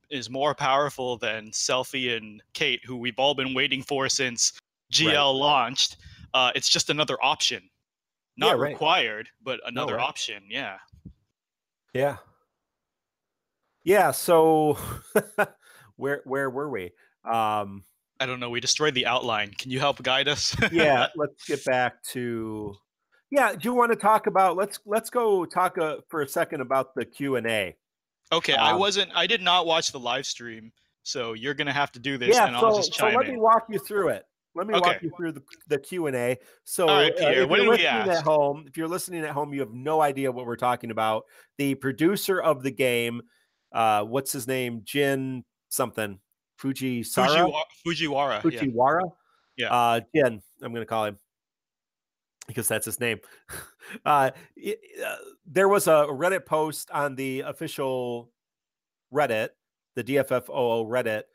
is more powerful than Selphie and Cait, who we've all been waiting for since GL launched, it's just another option. Not required, but another option. Yeah. Yeah. Yeah. So where were we? I don't know. We destroyed the outline. Can you help guide us? Yeah. Let's get back to. Yeah. Do you want to talk about? Let's go talk for a second about the Q&A. Okay. I did not watch the live stream, so you're gonna have to do this, and I'll just chime in. So let me walk you through it. Let me walk you through the Q&A. So all right, Pierre, if you're listening at home, you have no idea what we're talking about. The producer of the game, what's his name? Jin something. Fujiwara. Yeah. Jin, I'm going to call him because that's his name. There was a Reddit post on the official Reddit, the DFFOO Reddit,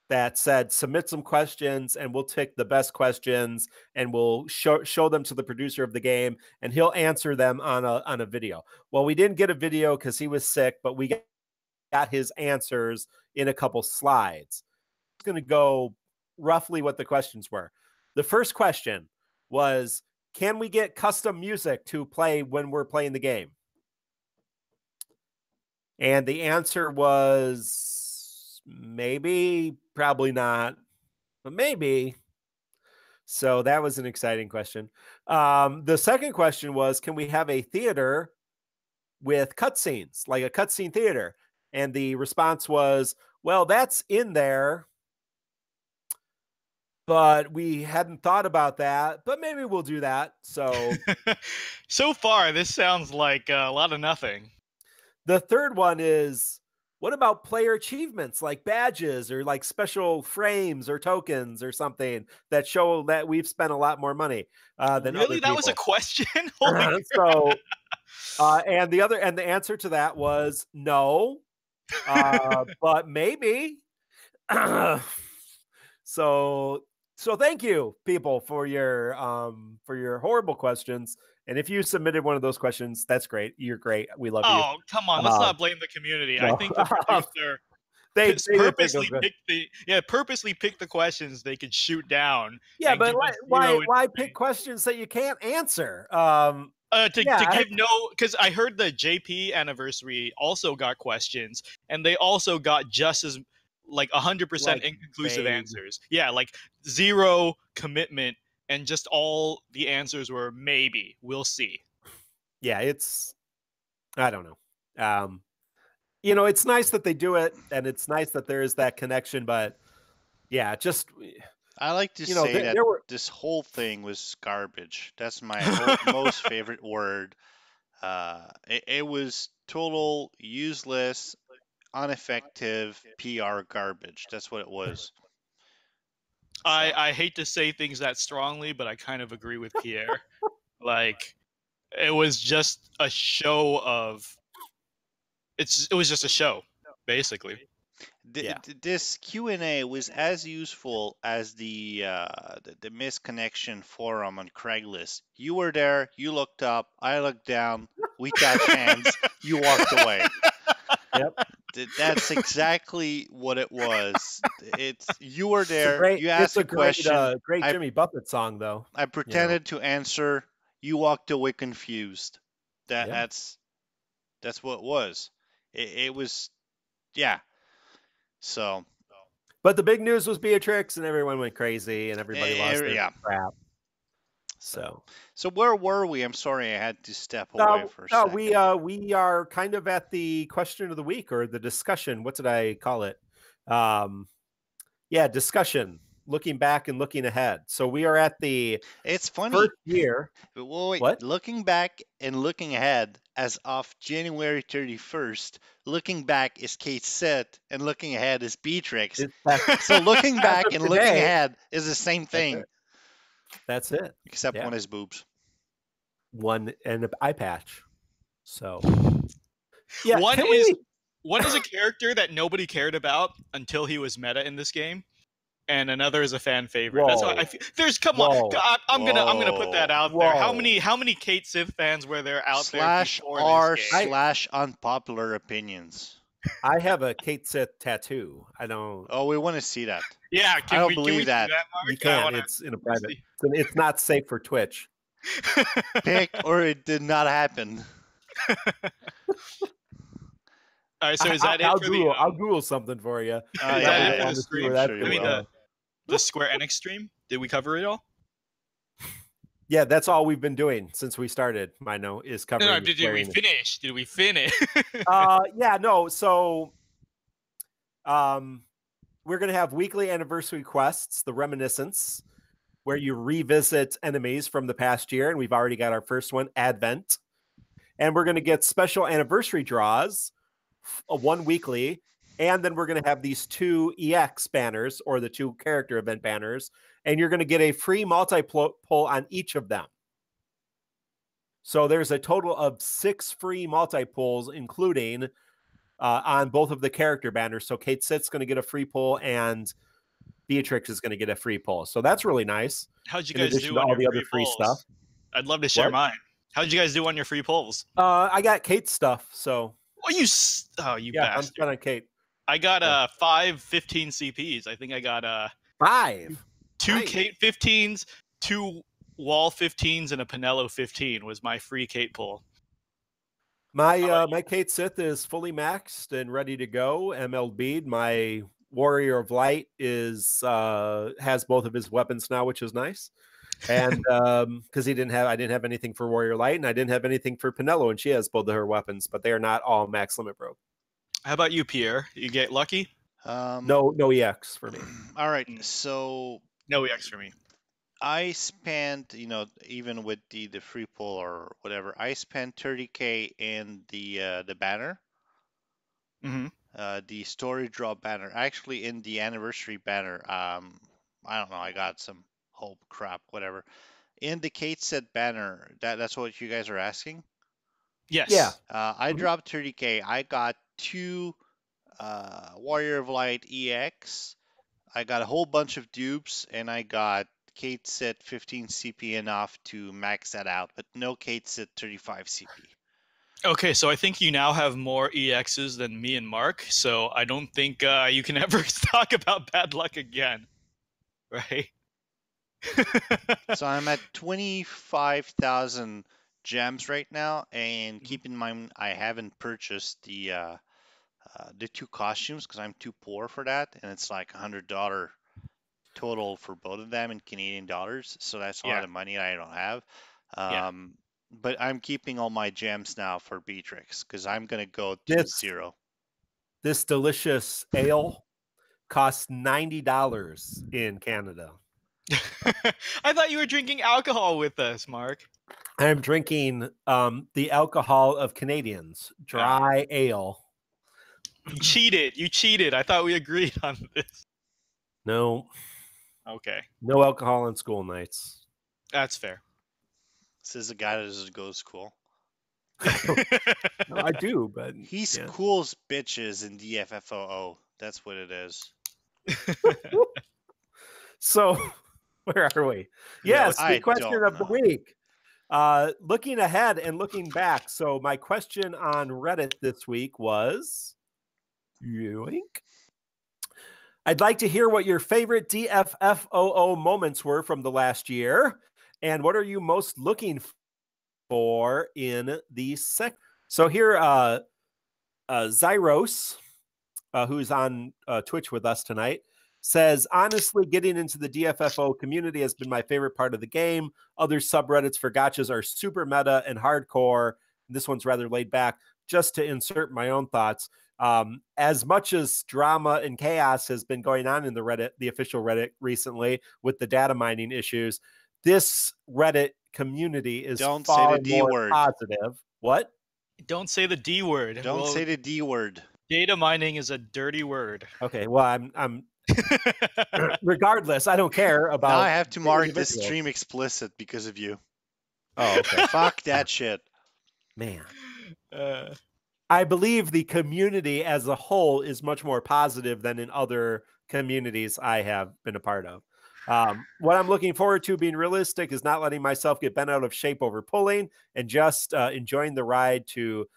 that said, submit some questions and we'll take the best questions and we'll show them to the producer of the game and he'll answer them on a video. Well, we didn't get a video because he was sick, but we got his answers in a couple slides. It's going to go roughly what the questions were. The first question was, can we get custom music to play when we're playing the game? And the answer was maybe, probably not, but maybe. So that was an exciting question. The second question was, can we have a theater with cutscenes, like a cutscene theater? And the response was, well, that's in there, but we hadn't thought about that, but maybe we'll do that. So, so far, this sounds like a lot of nothing. The third one is, what about player achievements like badges or like special frames or tokens or something that show that we've spent a lot more money than other people? That was a question? So, and the answer to that was no, but maybe. So thank you, people, for your horrible questions. And if you submitted one of those questions, that's great. You're great. We love you. Oh, come on. Let's not blame the community. No. I think the producer purposely picked the questions they could shoot down. Yeah, but why pick questions that you can't answer? To give no, because I heard the JP anniversary also got questions, and they also got just as like 100% inconclusive answers. Yeah, like zero commitment. And just all the answers were maybe. We'll see. Yeah, I don't know. It's nice that they do it, and it's nice that there is that connection. But yeah, I like to say that this whole thing was garbage. That's my most favorite word. It was total useless, ineffective PR garbage. That's what it was. I hate to say things that strongly, but I kind of agree with Pierre. Like, it was just a show of. It was just a show, basically. This Q&A was as useful as the misconnection forum on Craigslist. You were there, you looked up, I looked down, we touched hands, you walked away. Yep. That's exactly what it was. You were there. You asked a question. Great Jimmy Buffett song, though. I pretended to answer. You walked away confused. That's what it was. It was, yeah. So. But the big news was Beatrix, and everyone went crazy, and everybody lost their crap. So where were we? I'm sorry, I had to step away for a second. We are kind of at the question of the week, or the discussion. What did I call it? Discussion. Looking back and looking ahead. So we are at the first year. Wait, what? Looking back and looking ahead as of January 31st. Looking back is Cait Sith, and looking ahead is Beatrix. So looking back and looking ahead is the same thing. That's it. Except one is boobs. One and an eye patch. So yeah, one is a character that nobody cared about until he was meta in this game. and another is a fan favorite. That's how Whoa. I feel. There's come on. Whoa. I'm gonna put that out there. How Whoa. many Cait Sith fans were there out there Slash before r this game? slash unpopular opinions. I have a Cait Sith tattoo. I don't. Oh, we want to see that. Yeah, I can don't we believe see that. that, Mark? You can't. It's in a private. see. It's not safe for Twitch. Pick or it did not happen. All right, so is that it for the? I'll Google something for you. Is that it for yeah, the stream? sure you I mean will. the Square Enix stream. Did we cover it all? Yeah, that's all we've been doing since we started. Mino is covering. No, the did Square we Enix. finish? Did we finish? Yeah, no. So, we're gonna have weekly anniversary quests, the Reminiscence, where you revisit enemies from the past year, and we've already got our first one, Advent. And we're gonna get special anniversary draws, one weekly, and then we're gonna have these 2 EX banners or the 2 character event banners, and you're gonna get a free multi-pull on each of them. So there's a total of 6 free multi-pulls, including on both of the character banners. So Cait Sith's going to get a free pull, and Beatrix is going to get a free pull. So that's really nice. How'd you In guys addition do to on all your the other free polls? stuff. I'd love to share What? mine. How'd you guys do on your free polls? I got Cait's stuff. So Oh, you yeah, I'm bastard! spent on Cait. I got 5 15 CPs. I think I got 5. 2 Nice. Cait 15s, 2 Wall 15s, and a Pinello 15 was my free Cait pull. My Cait Sith is fully maxed and ready to go. MLB'd. My Warrior of Light is has both of his weapons now, which is nice. And because I didn't have anything for Warrior Light, and I didn't have anything for Pinello, and she has both of her weapons, but they are not all max limit broke. How about you, Pierre? You get lucky? No EX for me. All right, so No EX for me. I spent, even with the free pull or whatever, I spent 30K in the banner, Mm-hmm. the story draw banner. Actually, in the anniversary banner, I don't know, I got some hope crap, whatever. In the Cait Sith banner, that's what you guys are asking. Yes. Yeah. I dropped 30K. I got 2 Warrior of Light EX. I got a whole bunch of dupes, and I got Cait Sith 15 CP enough to max that out, but no Cait Sith 35 CP. Okay, so I think you now have more EXs than me and Mark, so I don't think you can ever talk about bad luck again. Right? So I'm at 25,000 gems right now, and keep in mind I haven't purchased the 2 costumes because I'm too poor for that, and it's like $100 total for both of them in Canadian dollars. So that's a lot of money I don't have. But I'm keeping all my gems now for Beatrix because I'm gonna go to 0. This delicious ale costs $90 in Canada. I thought you were drinking alcohol with us, Mark. I'm drinking the alcohol of Canadians, dry ale. You cheated. You cheated. I thought we agreed on this. No. Okay. No alcohol on school nights. That's fair. This is a guy that doesn't go to school. No, I do, but He's cool as bitches in DFFOO. That's what it is. So, where are we? Yes, the question of the week. Looking ahead and looking back. So, my question on Reddit this week was, yoink. I'd like to hear what your favorite DFFOO moments were from the last year, and what are you most looking for in the second. So here, Zyros, who's on Twitch with us tonight, says, honestly, getting into the DFFO community has been my favorite part of the game. Other subreddits for gachas are super meta and hardcore. This one's rather laid back. Just to insert my own thoughts, as much as drama and chaos has been going on in the Reddit, the official Reddit recently with the data mining issues, this Reddit community is far more positive. What? Don't say the D word. Don't say the D word. Data mining is a dirty word. Okay, well, I'm regardless, I don't care about. Now I have to mark this stream explicit because of you. Oh, okay. Fuck that shit. Man. I believe the community as a whole is much more positive than in other communities I have been a part of. What I'm looking forward to, being realistic, is not letting myself get bent out of shape over pulling and just enjoying the ride to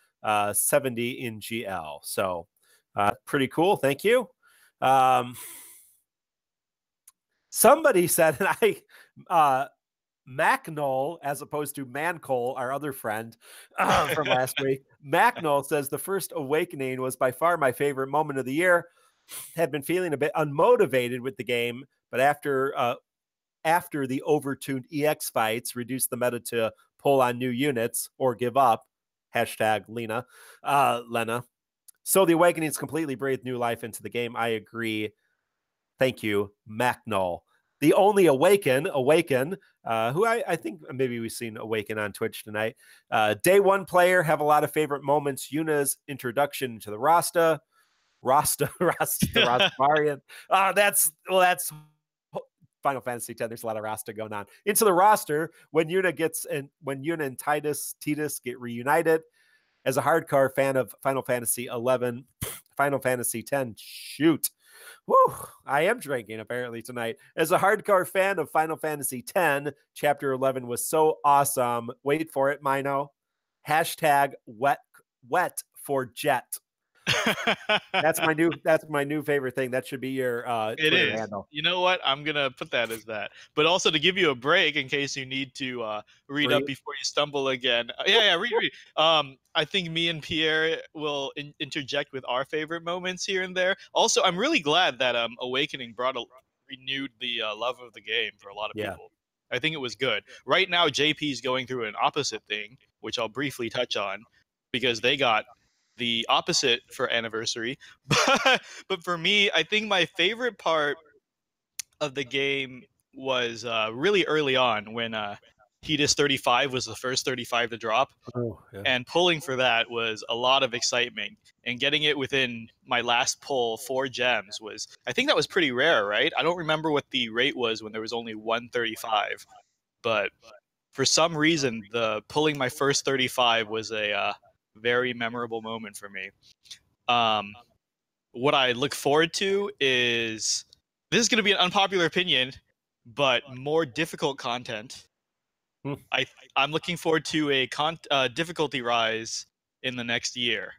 70 in GL. So pretty cool. Thank you. Somebody said, and Macnol, as opposed to Mancole, our other friend from last week. Macnol says the first awakening was by far my favorite moment of the year. Had been feeling a bit unmotivated with the game, but after the overtuned EX fights reduced the meta to pull on new units or give up. Hashtag Lena. So the awakenings completely breathed new life into the game. I agree. Thank you, Macnol. The only Awaken, who I think maybe we've seen Awaken on Twitch tonight. Day one player, have a lot of favorite moments. Yuna's introduction to the Rasta, the Rastafarian. That's Final Fantasy X. There's a lot of Rasta going on. Into the roster, when Yuna and Titus get reunited. As a hardcore fan of Final Fantasy 11, Final Fantasy 10, shoot. Woo, I am drinking apparently tonight. As a hardcore fan of Final Fantasy X, Chapter 11 was so awesome. Wait for it, Mino. Hashtag wet for jet. That's my new favorite thing. That should be your Twitter handle. You know what? I'm gonna put that as that. But also to give you a break in case you need to read up before you stumble again. Read. I think me and Pierre will interject with our favorite moments here and there. Also, I'm really glad that Awakening renewed the love of the game for a lot of people. I think it was good. Right now, JP is going through an opposite thing, which I'll briefly touch on, because they got the opposite for anniversary. But for me, I think my favorite part of the game was really early on when Hedis 35 was the first 35 to drop. And pulling for that was a lot of excitement. And getting it within my last pull, 4 gems, I think that was pretty rare, right? I don't remember what the rate was when there was only 135. But for some reason, the pulling my first 35 was a very memorable moment for me. What I look forward to is, this is going to be an unpopular opinion, but more difficult content. I'm looking forward to a difficulty rise in the next year,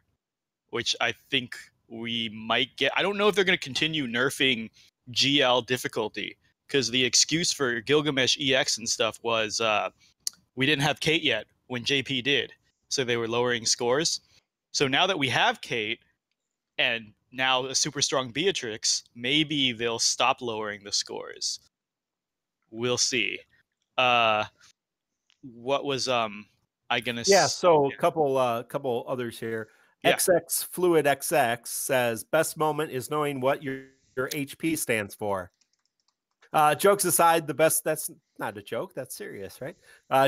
which I think we might get. I don't know if they're going to continue nerfing GL difficulty, because the excuse for Gilgamesh EX and stuff was we didn't have Cait yet when JP did, so they were lowering scores. So now that we have Cait, and now a super strong Beatrix, maybe they'll stop lowering the scores. We'll see. What was I gonna? So a couple others here. XX Fluid XX says best moment is knowing what your HP stands for. Jokes aside, that's not a joke. That's serious, right?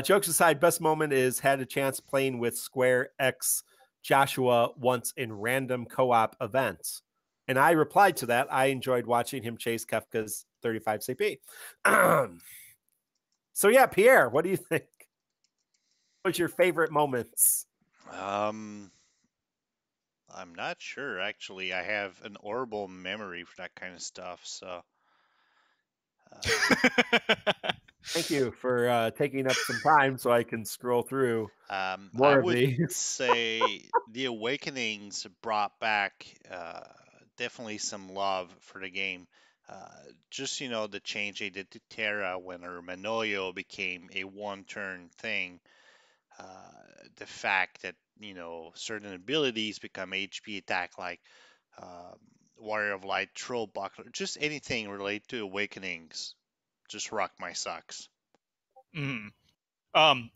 Jokes aside, best moment is had a chance playing with SQEX Joshua once in random co-op events. And I replied to that. I enjoyed watching him chase Kefka's 35 CP. So yeah, Pierre, what do you think? What's your favorite moments? I'm not sure, actually. I have an horrible memory for that kind of stuff, so... Thank you for taking up some time so I can scroll through more I of would these. say the Awakenings brought back definitely some love for the game. Just, the change they did to Terra when her Manoyo became a one-turn thing. The fact that, certain abilities become HP attack, like Warrior of Light, Troll Buckler, just anything related to Awakenings just rock my socks. I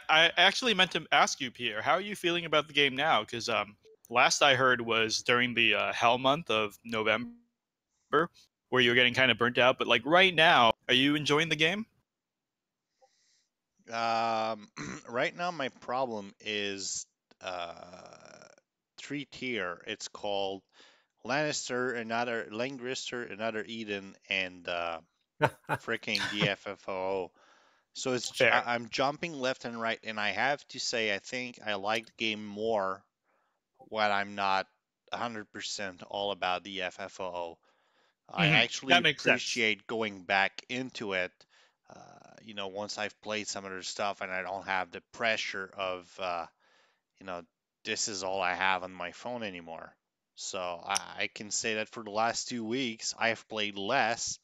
actually meant to ask you, Pierre, how are you feeling about the game now? Because last I heard was during the hell month of November, where you're getting kind of burnt out. But like right now, are you enjoying the game? Right now, my problem is 3-tier. It's called Lannister, another Langrister, another Eden, and freaking DFFOO. So I'm jumping left and right, and I have to say, I think I like the game more when I'm not 100% all about the FFOO. I actually That makes sense. appreciate going back into it, once I've played some other stuff and I don't have the pressure of, this is all I have on my phone anymore. So I can say that for the last 2 weeks, I've played less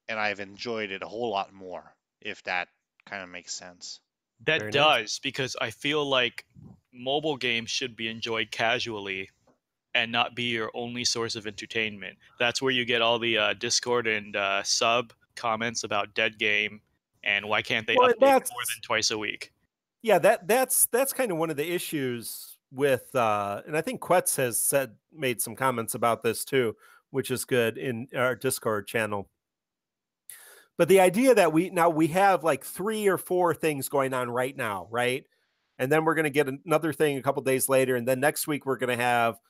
and I've enjoyed it a whole lot more, if that kind of makes sense. That Very nice. does, because I feel like mobile games should be enjoyed casually and not be your only source of entertainment. That's where you get all the Discord and sub comments about dead game and why can't they Well, update more than twice a week. Yeah, that's kind of one of the issues with, and I think Quetz has made some comments about this too, which is good in our Discord channel. But the idea that we have like 3 or 4 things going on right now, right? And then we're going to get another thing a couple days later, and then next week we're going to have,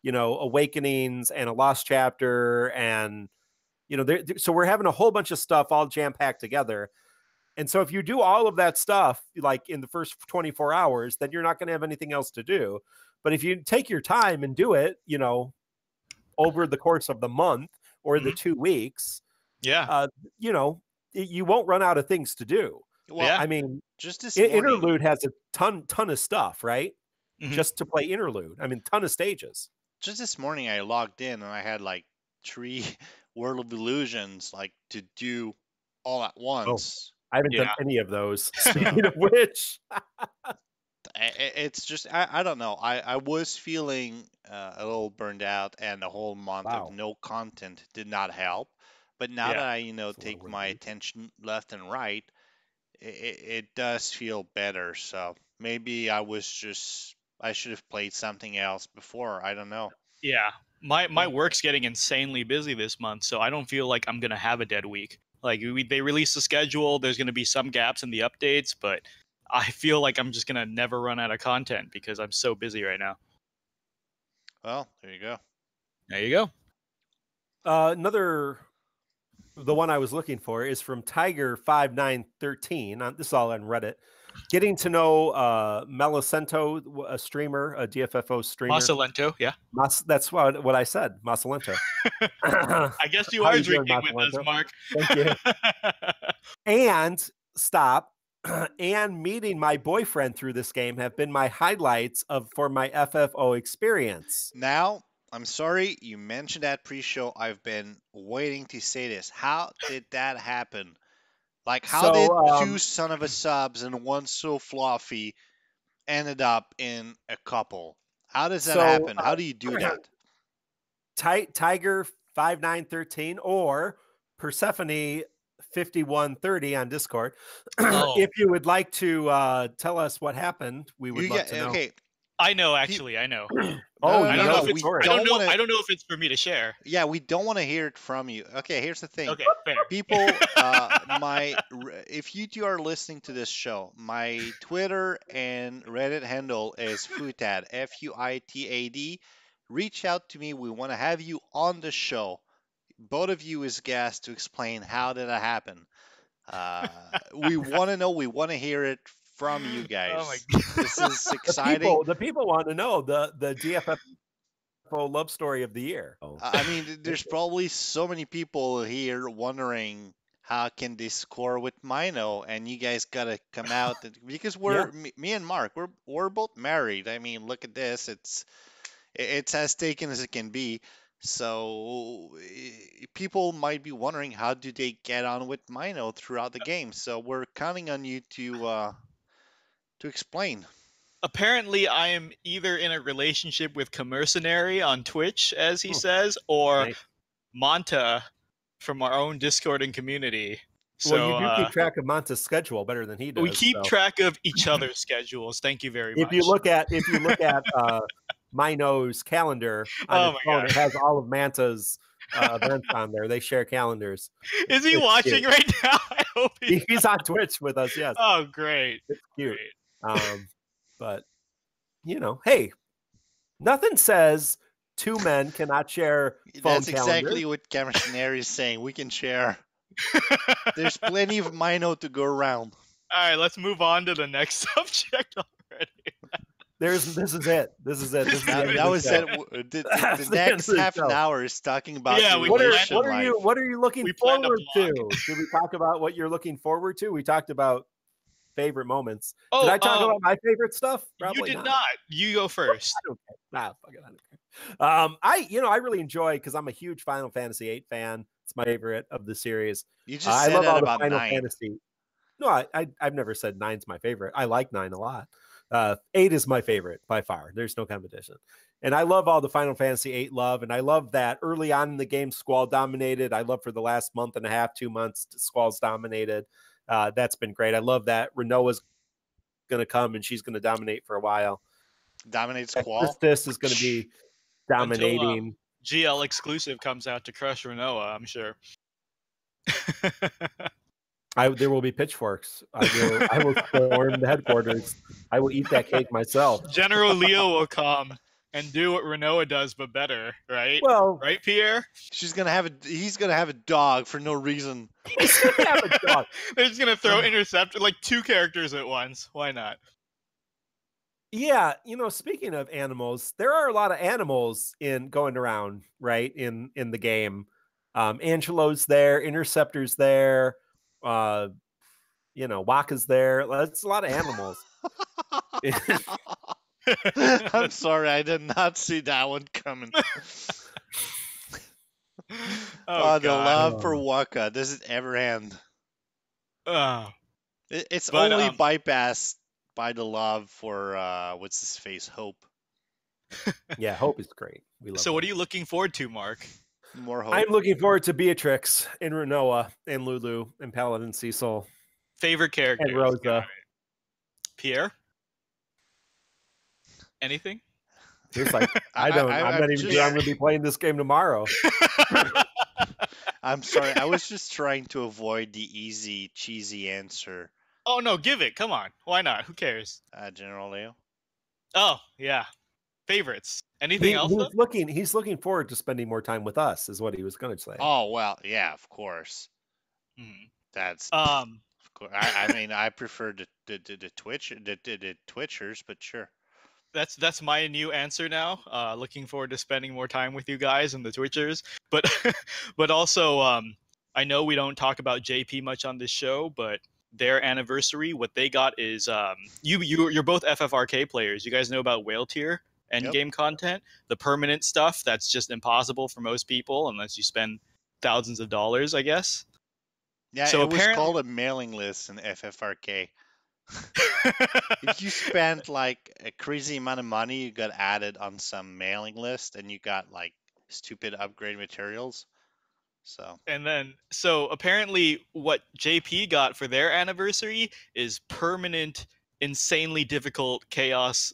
Awakenings and a Lost Chapter, and so we're having a whole bunch of stuff all jam packed together. And so if you do all of that stuff like in the first 24 hours, then you're not going to have anything else to do. But if you take your time and do it, over the course of the month or the 2 weeks, Yeah. you won't run out of things to do. Well, Yeah. I mean, just this morning, Interlude has a ton of stuff, right? Mhm. Just to play Interlude. I mean, ton of stages. just this morning I logged in and I had like 3 World of Illusions like to do all at once. I haven't done Yeah. any of those. Speaking of which, It's just I don't know. I was feeling a little burned out, and the whole month Wow. of no content did not help. But now Yeah. that I That's a lot take of my work. attention left and right, it does feel better. So maybe I should have played something else before. I don't know. Yeah. My work's getting insanely busy this month, so I don't feel like I'm going to have a dead week. Like they release the schedule, there's going to be some gaps in the updates, but I feel like I'm just going to never run out of content because I'm so busy right now. Well, there you go. There you go. The one I was looking for is from Tiger5913. This is all on Reddit. Getting to know Melicento, a streamer, a DFFO streamer. Masalento, yeah. That's what I said, Masalento. I guess you How are you doing, drinking with us, Masalento? Mark. Thank you. And stop. And meeting my boyfriend through this game have been my highlights for my FFO experience. Now, I'm sorry you mentioned that pre-show. I've been waiting to say this. How did that happen? Like, how did 2 son of a subs and 1 so fluffy ended up in a couple? How does that happen? How do you do that? Tiger5913 or Persephone 5130 on Discord. Oh. If you would like to tell us what happened, we would love to know. Okay. I know, actually, I know. Oh, I you don't know know if the it's story. I don't know if it's for me to share. Yeah, we don't want to hear it from you. Okay, here's the thing. Okay, fair. People, if you two are listening to this show, my Twitter and Reddit handle is Fuitad, Fuitad. Reach out to me. We want to have you on the show. Both of you as guests to explain how did that happen. We want to know. We want to hear it from you guys. Oh my God. This is exciting. The people want to know the DFFO love story of the year. I mean, there's probably so many people here wondering how can they score with Mino, and you guys gotta come out because me and Mark, we're both married. I mean, look at this. It's as taken as it can be. So people might be wondering how do they get on with Mino throughout the game. So we're counting on you to explain. Apparently, I am either in a relationship with Commercenary on Twitch, as he says, or Nice. Monta from our own Discord and community. So Well, you do keep track of Monta's schedule better than he does. we keep track of each other's schedules. Thank you very much. If you look at Mino's calendar on his phone, it has all of Manta's events on there. They share calendars. Is he watching right now? I hope he's on Twitch with us. Yes. Oh, great! It's cute. Great. But hey, nothing says 2 men cannot share phone That's exactly calendars. what Commercenary is saying. We can share. There's plenty of Mino to go around. All right, let's move on to the next subject already. This is it. This is it. This is the end That of was the it. show. The That's the end next of the half an show. hour is talking about Yeah, your we What relation are life. you looking We planned a forward to? blog. Did we talk about what you're looking forward to? We talked about favorite moments. Oh, Did I talk about my favorite stuff? you Probably did not. You go first. I don't care. Nah, fuck it, I don't care. I really enjoy because I'm a huge Final Fantasy VIII fan. It's my favorite of the series. You just I said love that all the about Final 9. Fantasy. No, I've never said 9's my favorite. I like 9 a lot. 8 is my favorite by far. There's no competition. And I love all the Final Fantasy VIII love. And I love that early on in the game, Squall dominated. I love for the last month and a half, 2 months, Squall's dominated. That's been great. I love that Renoa's going to come and she's going to dominate for a while. Dominates Squall. This is going to be dominating. Until, GL exclusive comes out to crush Renoa, I'm sure. There will be pitchforks. I will storm the headquarters. I will eat that cake myself. General Leo will come and do what Renoa does, but better, right? Well, right, Pierre? He's gonna have a dog for no reason. he's gonna have a dog. They're just gonna throw interceptor like 2 characters at once. Why not? Yeah, speaking of animals, there are a lot of animals going around, right? In the game. Angelo's there, Interceptor's there, Waka's there. That's a lot of animals. I'm sorry, I did not see that one coming. Oh, the love for Waka doesn't ever end. It's only bypassed by the love for what's his face, Hope. Yeah, Hope is great. We love. So, what are you looking forward to, Mark? More Hope. I'm looking forward to Beatrix and Renoa and Lulu and Paladin Cecil. Favorite character and Rosa. Pierre. Anything? It's like I'm not even sure I'm going to be playing this game tomorrow. I'm sorry. I was just trying to avoid the easy, cheesy answer. Oh no, give it. Come on. Why not? Who cares? General Leo. Oh yeah. Favorites. Anything else? He's looking forward to spending more time with us, is what he was going to say. Oh well, yeah, of course. Mm-hmm. That's of course. I mean, I prefer the Twitchers, but sure. That's my new answer now. Looking forward to spending more time with you guys and the Twitchers. But but also, I know we don't talk about JP much on this show, but their anniversary, what they got is you're both FFRK players. You guys know about whale tier endgame content, the permanent stuff that's just impossible for most people unless you spend thousands of dollars, I guess. Yeah, so it was called a mailing list in FFRK. If you spent like a crazy amount of money, you got added on some mailing list and you got like stupid upgrade materials. So apparently what JP got for their anniversary is permanent, insanely difficult chaos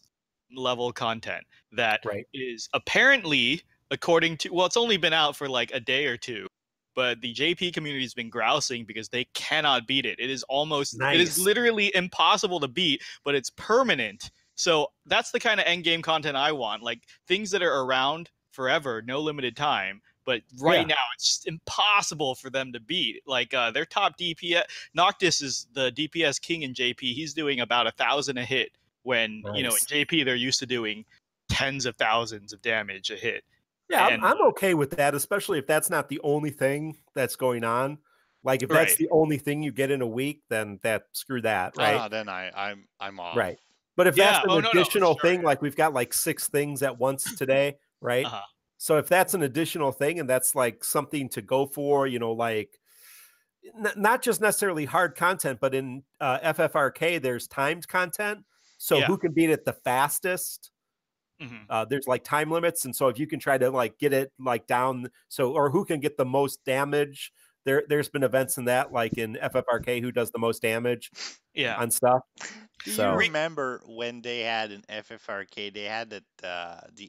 level content that is apparently, according to, well, it's only been out for like a day or two, but the JP community has been grousing because they cannot beat it. It is it is literally impossible to beat, but it's permanent. So that's the kind of end game content I want, like things that are around forever, no limited time. But right now, it's just impossible for them to beat. Like their top DPS, Noctis is the DPS king in JP. He's doing about 1,000 a hit when, in JP, they're used to doing tens of thousands of damage a hit. Yeah, I'm okay with that, especially if that's not the only thing that's going on. Like if that's the only thing you get in a week, then screw that, right? Then I'm off. Right. But if that's an additional thing, like we've got like 6 things at once today, right? So if that's an additional thing and that's like something to go for, like not just necessarily hard content, but in FFRK, there's timed content. So who can beat it the fastest? Mm-hmm. There's like time limits. And so if you can try to like get it like down, or who can get the most damage, there's been events in that, like in FFRK, who does the most damage on stuff. Do you remember when they had in FFRK, they had the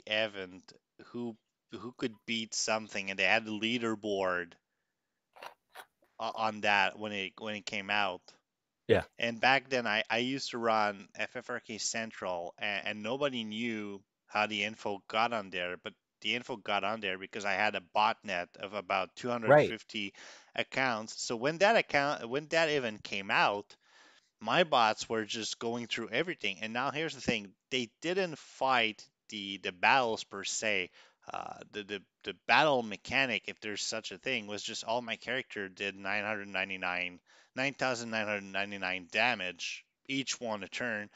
event who could beat something, and they had the leaderboard on that when it came out. Yeah. And back then, I used to run FFRK Central, and nobody knew how the info got on there, but the info got on there because I had a botnet of about 250 accounts. So when that event came out, my bots were just going through everything. And now here's the thing: they didn't fight the battles per se. The battle mechanic, if there's such a thing, was just all my character did 9,999 damage each one a turn,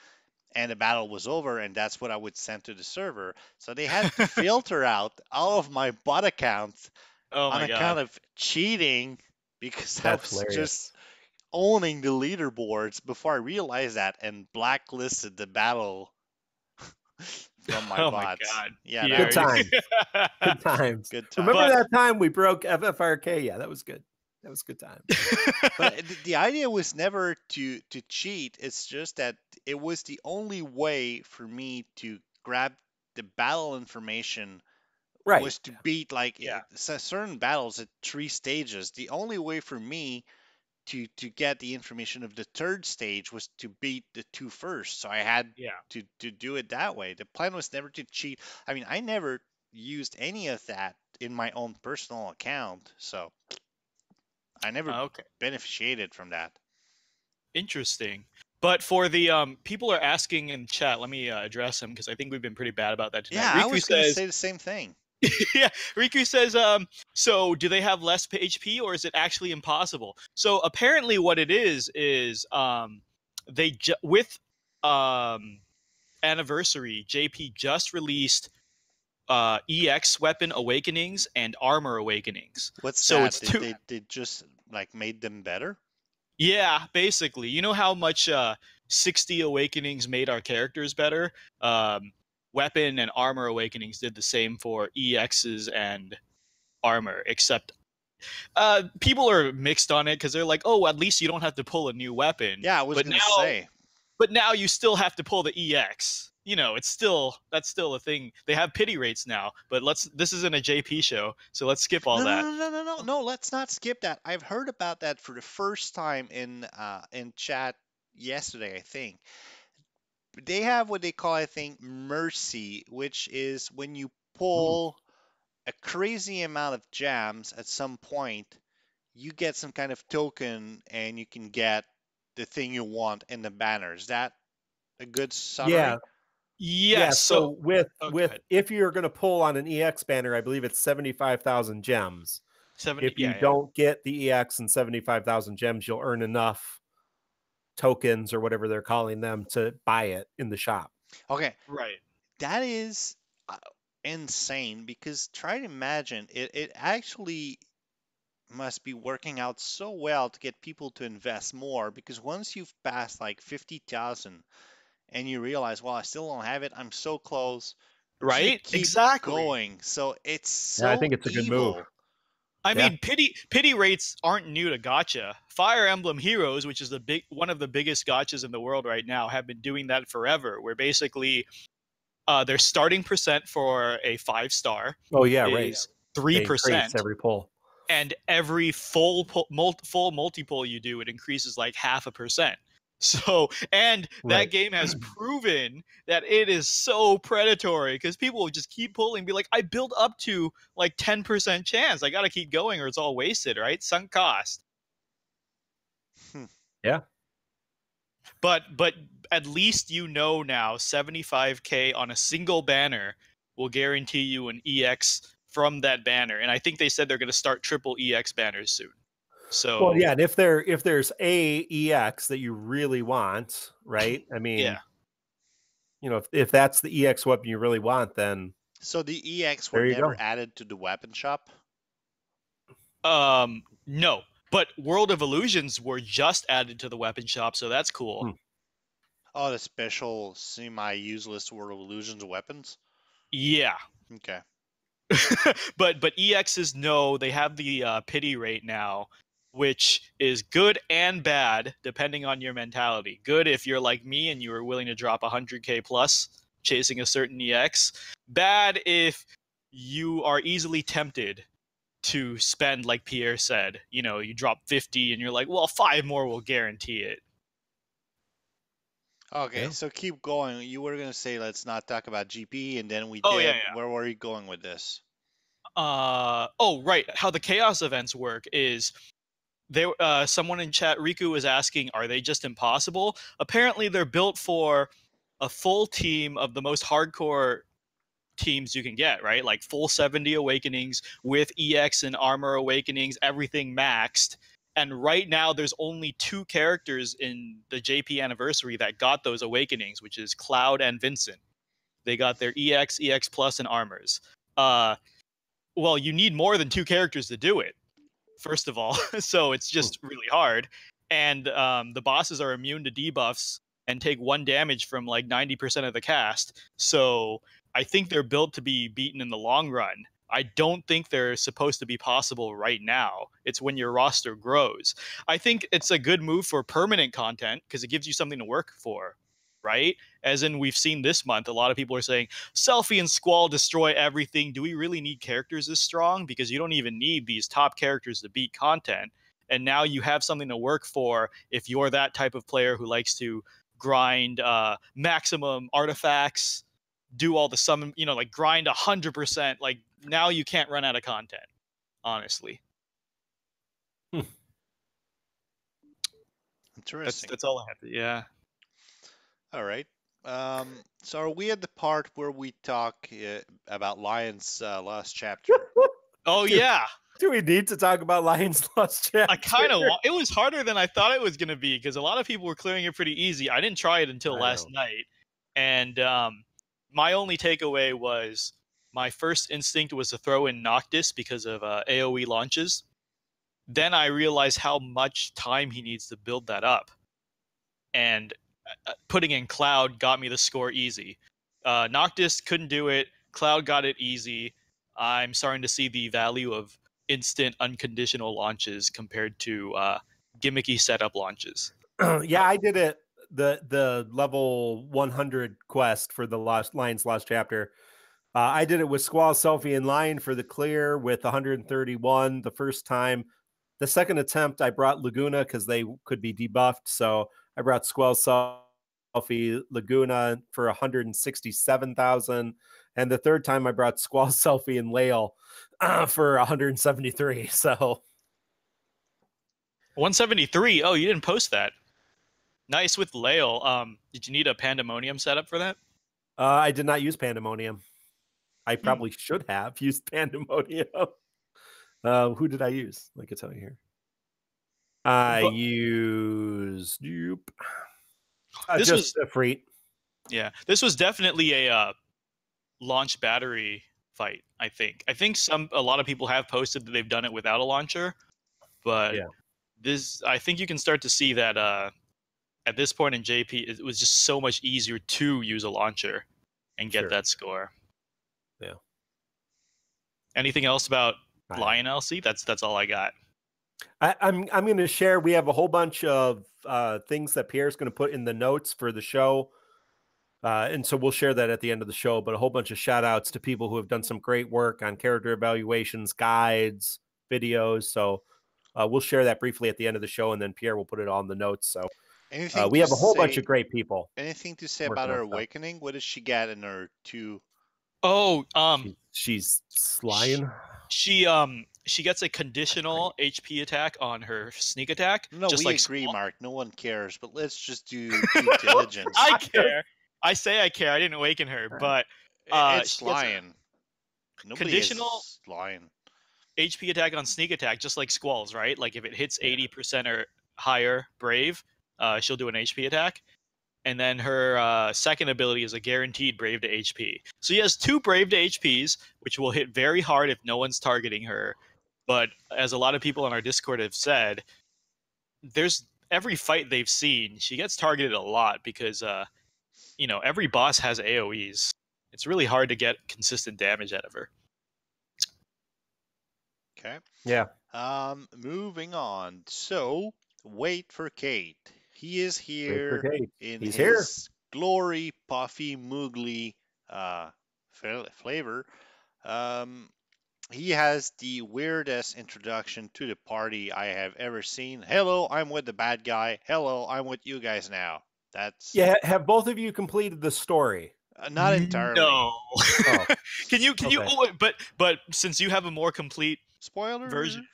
and the battle was over, and that's what I would send to the server. So they had to filter out all of my bot accounts Oh on my god. account of cheating because I That's was hilarious. just owning the leaderboards before I realized that and blacklisted the battle from my Oh my bots. god. Yeah, Pierre. Good that was times. Good times. good Remember times. But that time we broke FFRK? Yeah, that was good. That was good time. But the idea was never to cheat. It's just that it was the only way for me to grab the battle information Right. was to beat like Yeah. certain battles at 3 stages. The only way for me to get the information of the third stage was to beat the two first. So I had Yeah. to do it that way. The plan was never to cheat. I mean, I never used any of that in my own personal account, so I never Okay. benefited from that. Interesting. But for the people are asking in chat, let me address them because I think we've been pretty bad about that tonight. Yeah, I Riku was gonna says, say the same thing. yeah, Riku says, so do they have less HP or is it actually impossible? So apparently, what it is with um anniversary, JP just released EX weapon awakenings and armor awakenings. What's So that? it's two. They just like made them better? Yeah, basically. You know how much 60 awakenings made our characters better? Weapon and armor awakenings did the same for EXs and armor, except people are mixed on it because they're like, oh, at least you don't have to pull a new weapon. Yeah, I was But gonna now say. but now you still have to pull the EX. You know, that's still a thing. They have pity rates now, but this isn't a JP show, so let's skip all No, no, that. no, no, no, no, no. Let's not skip that. I've heard about that for the first time in chat yesterday, I think. They have what they call, I think, mercy, which is when you Mm. pull a crazy amount of jams at some point, you get some kind of token and you can get the thing you want in the banner. Is that a good Yeah. summary? Yeah. Yes, so So with oh, go with ahead. if you're going to pull on an EX banner, I believe it's 75,000 gems. 70 If you yeah. don't get the EX and 75,000 gems, you'll earn enough tokens or whatever they're calling them to buy it in the shop. Okay, Right. that is insane because try to imagine it actually must be working out so well to get people to invest more because once you've passed like 50,000 and you realize, well, I still don't have it, I'm so close, you Right? keep Exactly. going. So it's Yeah, I so think it's a good move. evil. I Yeah. mean, pity rates aren't new to gacha. Fire Emblem Heroes, which is one of the biggest gachas in the world right now, have been doing that forever. Where basically, their starting percent for a 5-star Oh yeah, right. is They increase 3%, every pull. and every full multi-pull you do, it increases like 0.5%. So, and that Right. game has proven that it is so predatory because people will just keep pulling and be like, I built up to like 10% chance. I got to keep going or it's all wasted, right? Sunk cost. Yeah. But at least you know now 75K on a single banner will guarantee you an EX from that banner. And I think they said they're going to start triple EX banners soon. So Well, yeah, and if there's a EX that you really want, right? I mean, yeah. you know, if that's the EX weapon you really want, then So the EX were there you never go. added to the weapon shop? No. But World of Illusions were just added to the weapon shop, so that's cool. Hmm. Oh, the special semi-useless World of Illusions weapons? Yeah. Okay. but EXs, no, they have the pity rate now, which is good and bad depending on your mentality. Good if you're like me and you are willing to drop 100K plus chasing a certain EX. Bad if you are easily tempted to spend, like Pierre said. You know, you drop 50 and you're like, well, 5 more will guarantee it. Okay, Yeah. so keep going. You were gonna say let's not talk about GP, and then we Oh, yeah, did. Where were you going with this? oh, right. How the chaos events work is someone in chat, Riku, was asking, are they just impossible? Apparently, they're built for a full team of the most hardcore teams you can get, right? Like full 70 awakenings with EX and armor awakenings, everything maxed. And right now, there's only 2 characters in the JP anniversary that got those awakenings, which is Cloud and Vincent. They got their EX, EX Plus, and armors. Well, you need more than 2 characters to do it, first of all. So it's just really hard. And the bosses are immune to debuffs and take 1 damage from like 90% of the cast. So I think they're built to be beaten in the long run. I don't think they're supposed to be possible right now. It's when your roster grows. I think it's a good move for permanent content because it gives you something to work for, right? As in, we've seen this month, a lot of people are saying, Selfie and Squall destroy everything. Do we really need characters this strong? Because you don't even need these top characters to beat content. And now you have something to work for if you're that type of player who likes to grind maximum artifacts, do all the summon, like grind 100%. Like now you can't run out of content, honestly. Interesting. That's all I have to, yeah. All right. So are we at the part where we talk about Lion's last chapter? Oh, Dude, yeah. Do we need to talk about Lion's Lost Chapter? I kind of it was harder than I thought it was going to be because a lot of people were clearing it pretty easy. I didn't try it until last night. And my only takeaway was my first instinct was to throw in Noctis because of AoE launches. Then I realized how much time he needs to build that up. And putting in Cloud got me the score easy. Noctis couldn't do it. Cloud got it easy. I'm starting to see the value of instant unconditional launches compared to gimmicky setup launches. Yeah, I did it. The level 100 quest for the Lion's Lost Chapter. I did it with Squall, Selfie, and Lion for the clear with 131 the first time. The second attempt, I brought Laguna because they could be debuffed. So I brought Squall, Selfie, Laguna for 167,000. And the third time I brought Squall, Selfie, and Lael for 173. So 173. Oh, you didn't post that. Nice with Lael. Did you need a Pandemonium setup for that? I did not use Pandemonium. I probably should have used Pandemonium. Who did I use? I could tell you here. I used this just a Freet. Yeah, this was definitely a launch battery fight. I think a lot of people have posted that they've done it without a launcher, but I think you can start to see that at this point in JP, it was just so much easier to use a launcher and get that score. Yeah. Anything else about Lion LC? That's all I got. I'm going to share. We have a whole bunch of things that Pierre's going to put in the notes for the show. And so we'll share that at the end of the show, but a whole bunch of shout outs to people who have done some great work on character evaluations, guides, videos. So we'll share that briefly at the end of the show, and then Pierre will put it on the notes. So we have a whole bunch of great people. Anything to say about her awakening? What does she get in her 2? Oh, she's Lion. She gets a conditional HP attack on her sneak attack. No, just we like agree, Mark. No one cares, but let's just do due diligence. I care. I say I care. I didn't awaken her, but it's Lion. Conditional Lion. HP attack on sneak attack, just like Squall's, right? Like if it hits 80% or higher Brave, she'll do an HP attack. And then her second ability is a guaranteed Brave to HP. So she has 2 Brave to HPs, which will hit very hard if no one's targeting her. But as a lot of people on our Discord have said, there's every fight they've seen, she gets targeted a lot because, every boss has AoEs. It's really hard to get consistent damage out of her. Okay. Yeah. Moving on. So, wait for Cait. He is here in his glory, puffy, moogly flavor. He has the weirdest introduction to the party I have ever seen. Hello, I'm with the bad guy. Hello, I'm with you guys now. That's Have both of you completed the story? Not entirely. No. Oh. Can you? But since you have a more complete spoilers version.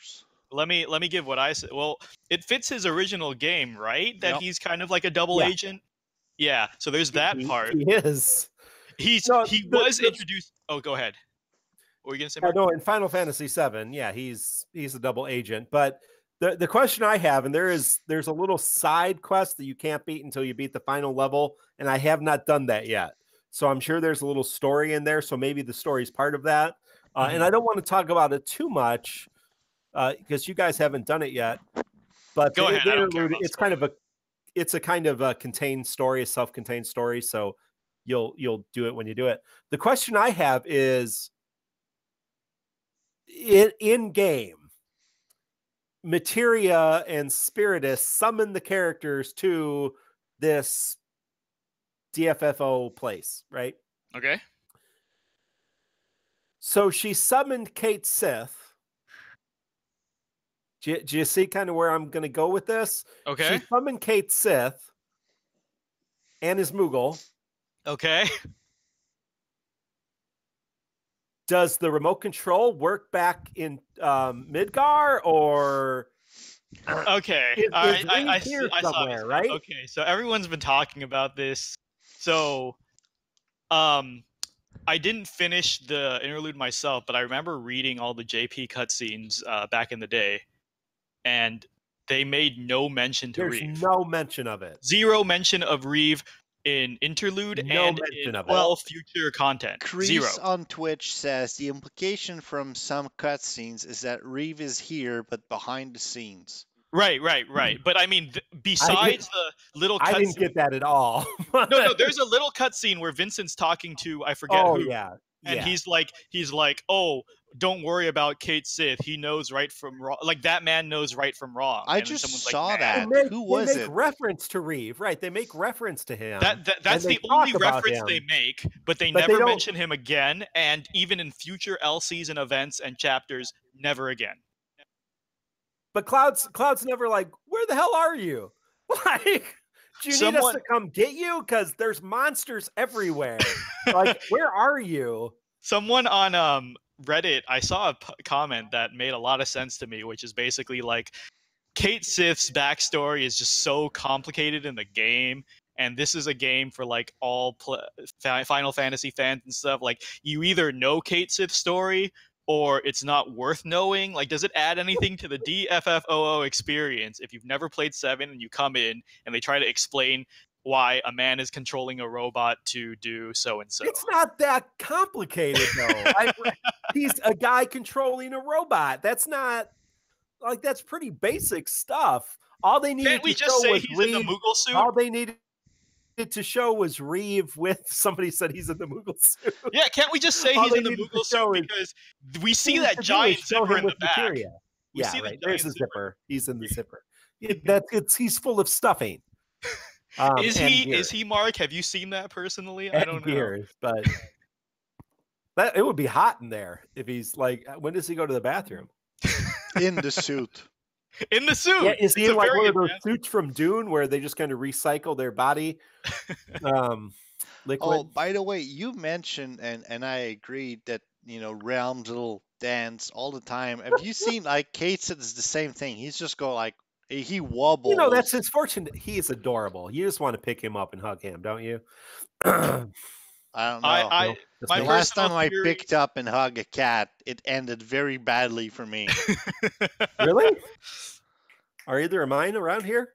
let me give what I said. Well, it fits his original game, right? That Yep. he's kind of like a double agent. Yeah. So there's that part. He is. He was introduced. Oh, go ahead. What were you gonna say, Mark? No, in Final Fantasy VII, yeah, he's a double agent. But the question I have, and there's a little side quest that you can't beat until you beat the final level, and I have not done that yet. So I'm sure there's a little story in there. So maybe the story is part of that. And I don't want to talk about it too much because you guys haven't done it yet. But Go ahead. It's a kind of a contained story, a self-contained story. So you'll do it when you do it. The question I have is, in game, Materia and Spiritus summon the characters to this DFFO place, right? Okay. So she summoned Cait Sith. Do you see kind of where I'm going to go with this? Okay. She summoned Cait Sith and his Moogle. Okay. Does the remote control work back in Midgar, or okay? I saw this, right? Okay, so everyone's been talking about this. So, I didn't finish the interlude myself, but I remember reading all the JP cutscenes back in the day, and they made no mention to Reeve. There's no mention of it. Zero mention of Reeve in interlude and in all future content. Zero. On Twitch says the implication from some cutscenes is that Reeve is here, but behind the scenes. Right. But I mean, besides the little cutscene, I didn't get that at all. No, there's a little cutscene where Vincent's talking to, I forget who. Yeah. And he's like, oh, don't worry about Cait Sith. He knows right from wrong. Like, that man knows right from wrong. I just saw that. Who was it? They make reference to Reeve, right? They make reference to him. That's the only reference they make, but they never mention him again. And even in future L season events and chapters, never again. But Cloud's never like, where the hell are you? Like, do you need us to come get you? Because there's monsters everywhere. Like, where are you? Someone on Reddit, I saw a comment that made a lot of sense to me, which is basically like, Cait Sith's backstory is just so complicated in the game, and this is a game for like all Final Fantasy fans and stuff. Like, you either know Cait Sith's story or it's not worth knowing. Like, does it add anything to the DFFOO experience if you've never played 7 and you come in and they try to explain why a man is controlling a robot to do so and so? It's not that complicated, though. He's a guy controlling a robot. That's not like, that's pretty basic stuff. All they needed to show was he's in the Moogle suit. All they needed to show was Reeve with somebody said he's in the Moogle suit. Yeah, can't we just say he's in the Moogle suit, because we see that giant zipper in the back. Materia. Yeah, right. There's a zipper. He's in the zipper. He's full of stuffing. Is he, Mark? Have you seen that personally? I don't know. Gears, but it would be hot in there if he's like, when does he go to the bathroom? In the suit. In the suit. Yeah, is he in like one of those suits from Dune where they just kind of recycle their body liquid? Oh, by the way, you mentioned and I agreed that Realm's little dance all the time. Have you seen like Cait said it's the same thing? He's just go like he wobbles. That's his fortune. He is adorable. You just want to pick him up and hug him, don't you? I don't know. The last time I picked up and hugged a cat, it ended very badly for me. Really? Are either of mine around here?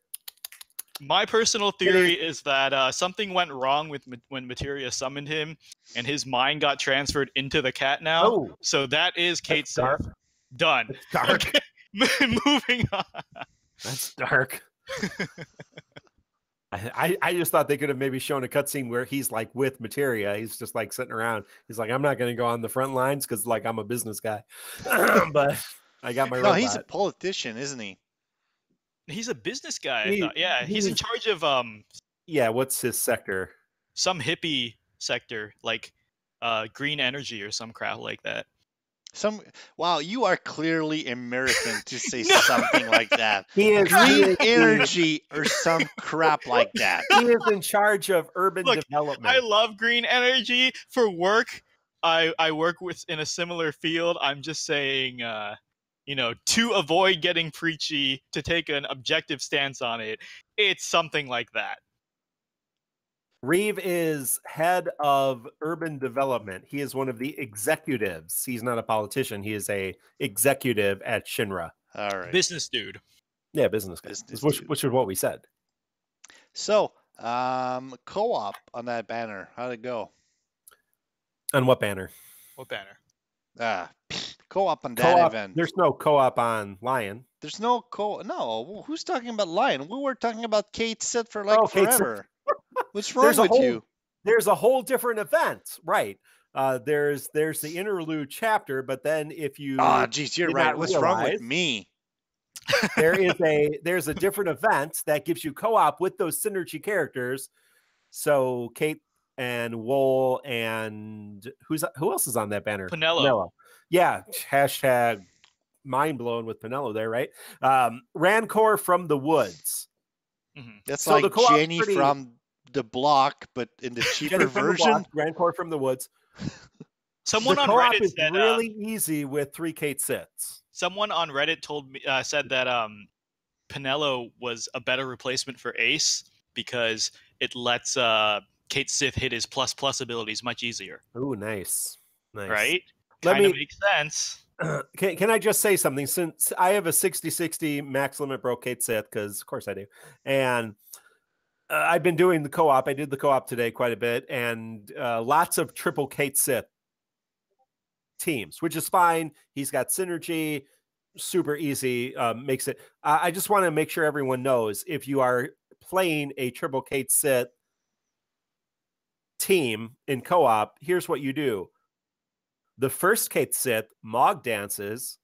My personal theory is that something went wrong when Materia summoned him, and his mind got transferred into the cat now. Oh, so that is Cait Sith. Done. That's dark. Okay. Moving on. That's dark. I just thought they could have maybe shown a cutscene where he's like with Materia. He's just like sitting around. He's like, I'm not going to go on the front lines because like I'm a business guy. But I got my robot. No, he's a politician, isn't he? He's a business guy. He's in charge of yeah, what's his sector? Some hippie sector, like green energy or some crap like that. Wow, you are clearly American to say something like that. Green energy or some crap like that. He is in charge of urban development. I love green energy for work. I work in a similar field. I'm just saying to avoid getting preachy, to take an objective stance on it. It's something like that. Reeve is head of urban development. He is one of the executives. He's not a politician. He is a executive at Shinra. All right. Business dude. Yeah, business guy. Which is what we said. So, co-op on that banner. How'd it go? On what banner? What banner? Co-op on that event. There's no co-op on Lion. There's no No, who's talking about Lion? We were talking about Cait Sith for like forever. What's wrong with you? There's a whole different event, right? There's the Interlude chapter, but then if you geez, you're right. What's wrong with me? there's a different event that gives you co-op with those synergy characters. So Cait and WOL and who else is on that banner? Pinello. Yeah, hashtag mind blown with Pinello there, right? Rancor from the Woods. Mm-hmm. That's so like Jenny from the block, but in the cheaper version. Rancor from the Woods. Someone on Reddit is said really easy with 3 Cait Siths. Someone on Reddit said that Pinello was a better replacement for Ace because it lets Cait Sith hit his ++ abilities much easier. Oh, nice. Right? Kind of makes sense. Can I just say something? Since I have a 60/60 max limit bro Cait Sith, because of course I do, and I've been doing the co-op. I did the co-op today quite a bit, and lots of triple Cait Sith teams, which is fine. He's got synergy, super easy, makes it. I just want to make sure everyone knows, if you are playing a triple Cait Sith team in co-op, here's what you do. The first Cait Sith Mog dances,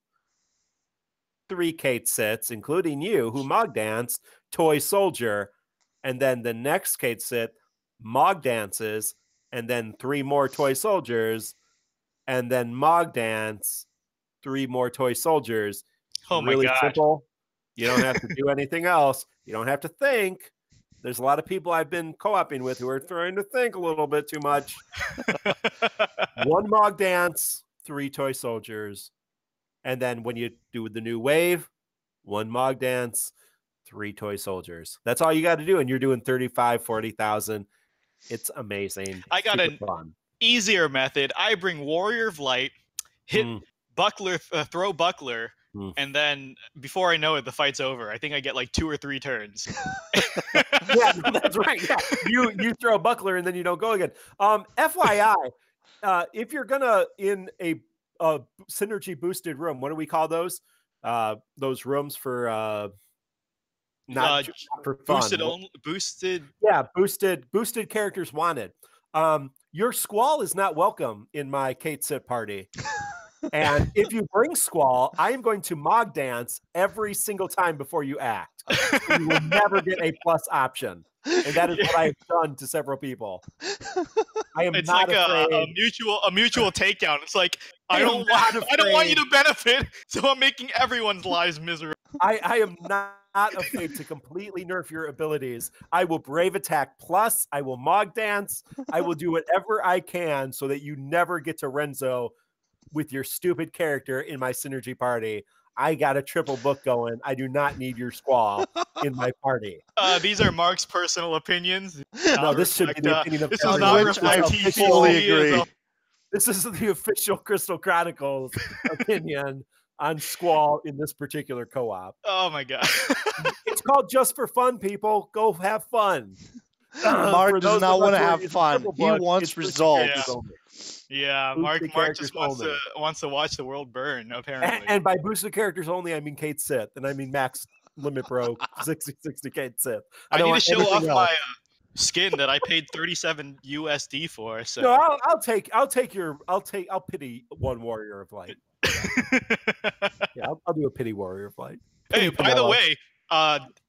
3 Cait Siths, including you, who Mog danced, Toy Soldier, and then the next Cait Sith Mog dances, and then 3 more Toy Soldiers, and then Mog dance, 3 more Toy Soldiers. Oh my God. Simple. You don't have to do anything else. You don't have to think. There's a lot of people I've been co-oping with who are trying to think a little bit too much. 1 Mog dance, 3 Toy Soldiers. And then when you do the new wave, 1 Mog dance, 3 Toy Soldiers. That's all you got to do. And you're doing 35, 40,000. It's amazing. I got an easier method. I bring Warrior of Light, hit Buckler, throw Buckler, and then before I know it, the fight's over. I think I get like 2 or 3 turns. Yeah, that's right. Yeah. You throw a Buckler and then you don't go again. FYI, if you're gonna in a synergy boosted room, what do we call those? Those rooms for not for fun. Boosted. Yeah, boosted characters wanted. Your Squall is not welcome in my Cait Sith party. And if you bring Squall, I am going to Mog dance every single time before you act. You will never get a plus option. And that is what I've done to several people. I am not like afraid. a mutual takedown. It's like I don't want you to benefit, so I'm making everyone's lives miserable. I am not afraid to completely nerf your abilities. I will Brave Attack plus, I will Mog dance, I will do whatever I can so that you never get to Renzo with your stupid character in my synergy party. I got a triple book going. I do not need your Squall in my party. These are Mark's personal opinions. No, this should be the opinion of this is not reflect TCC. Fully agree. This is the official Crystal Chronicles opinion on Squall in this particular co-op. Oh my God. It's called Just for Fun, people. Go have fun. Mark does not want to have fun. He wants results. Yeah, Mark just wants to watch the world burn, apparently. And by boosted characters only, I mean Cait Sith, and I mean max limit bro 60 Cait Sith. I need to show off my skin that I paid $37 USD for. So no, I'll pity 1 Warrior of Light. Yeah, I'll do a pity Warrior of Light. Hey, by the way,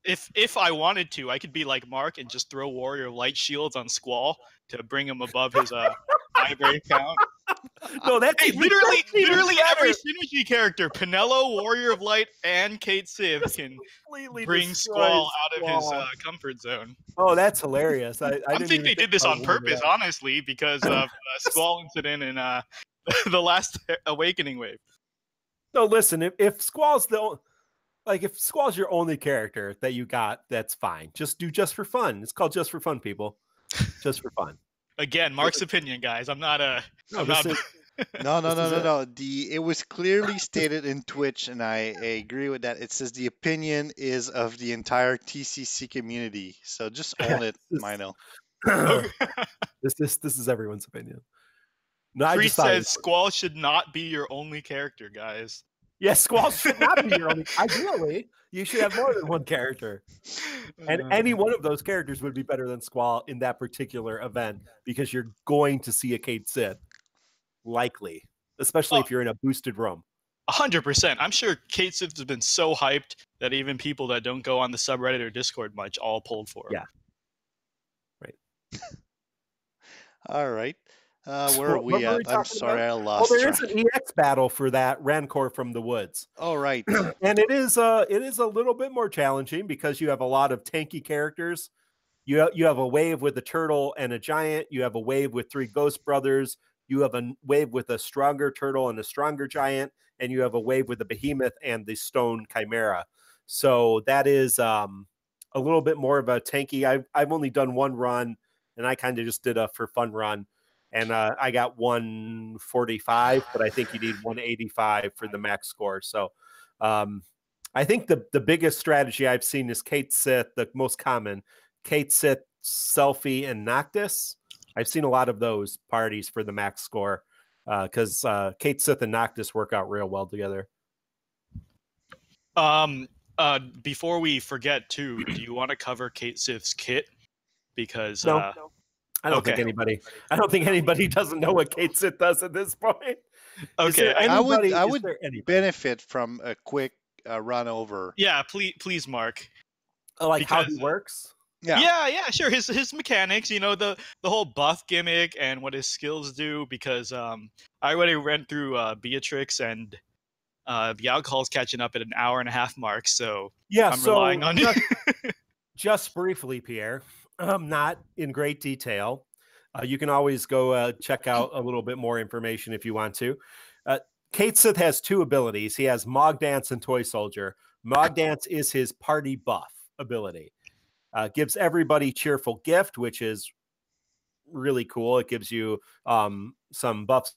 if I wanted to, I could be like Mark and just throw Warrior of Light shields on Squall to bring him above his library count. No, that's literally every synergy character, Pinello, Warrior of Light, and Cait Sith can bring Squall out of his comfort zone. Oh, that's hilarious. I think they did this on purpose, honestly, because of Squall incident in the last Awakening wave. No, listen, if Squall's if Squall's your only character that you got, that's fine. Just do Just for Fun. It's called Just for Fun, people. Just for fun. Again, Mark's opinion, guys. I'm not a. No, I'm this not. is No. It was clearly stated in Twitch, and I agree with that. It says the opinion is of the entire TCC community. So just own it, Mino. this is everyone's opinion. No, I Priest just thought says Squall should not be your only character, guys. yeah, Squall should not be your only. Ideally, you should have more than one character, and any one of those characters would be better than Squall in that particular event because you're going to see a Cait Sith, likely, especially if you're in a boosted room. 100%. I'm sure Cait Sith has been so hyped that even people that don't go on the subreddit or Discord much all pulled for him. Yeah. Right. All right. Where are we at? I'm sorry, I lost there track. is an EX battle for that Rancor from the woods. All right. And it is a little bit more challenging because you have a lot of tanky characters. You have a wave with a turtle and a giant. You have a wave with 3 ghost brothers. You have a wave with a stronger turtle and a stronger giant, and you have a wave with the behemoth and the stone chimera. So that is a little bit more of a tanky. I've only done one run, and I kind of just did a for fun run. And I got 145, but I think you need 185 for the max score. So I think the biggest strategy I've seen is Cait Sith, the most common. Cait Sith, Selfie, and Noctis. I've seen a lot of those parties for the max score because Cait Sith and Noctis work out real well together. Before we forget, too, do you want to cover Cait Sith's kit? Because no. I don't think anybody doesn't know what Cait Sith does at this point. Okay, I would benefit from a quick run over. Yeah, please, Mark. How he works. Yeah, sure. His mechanics, the whole buff gimmick and what his skills do. Because I already went through Beatrix, and the alcohol's catching up at an hour and a half mark. So I'm relying on you. Just briefly, Pierre. Not in great detail. You can always go check out a little bit more information if you want to. Cait Sith has 2 abilities. He has Mog Dance and Toy Soldier. Mog Dance is his party buff ability. Gives everybody Cheerful Gift, which is really cool. It gives you some buffs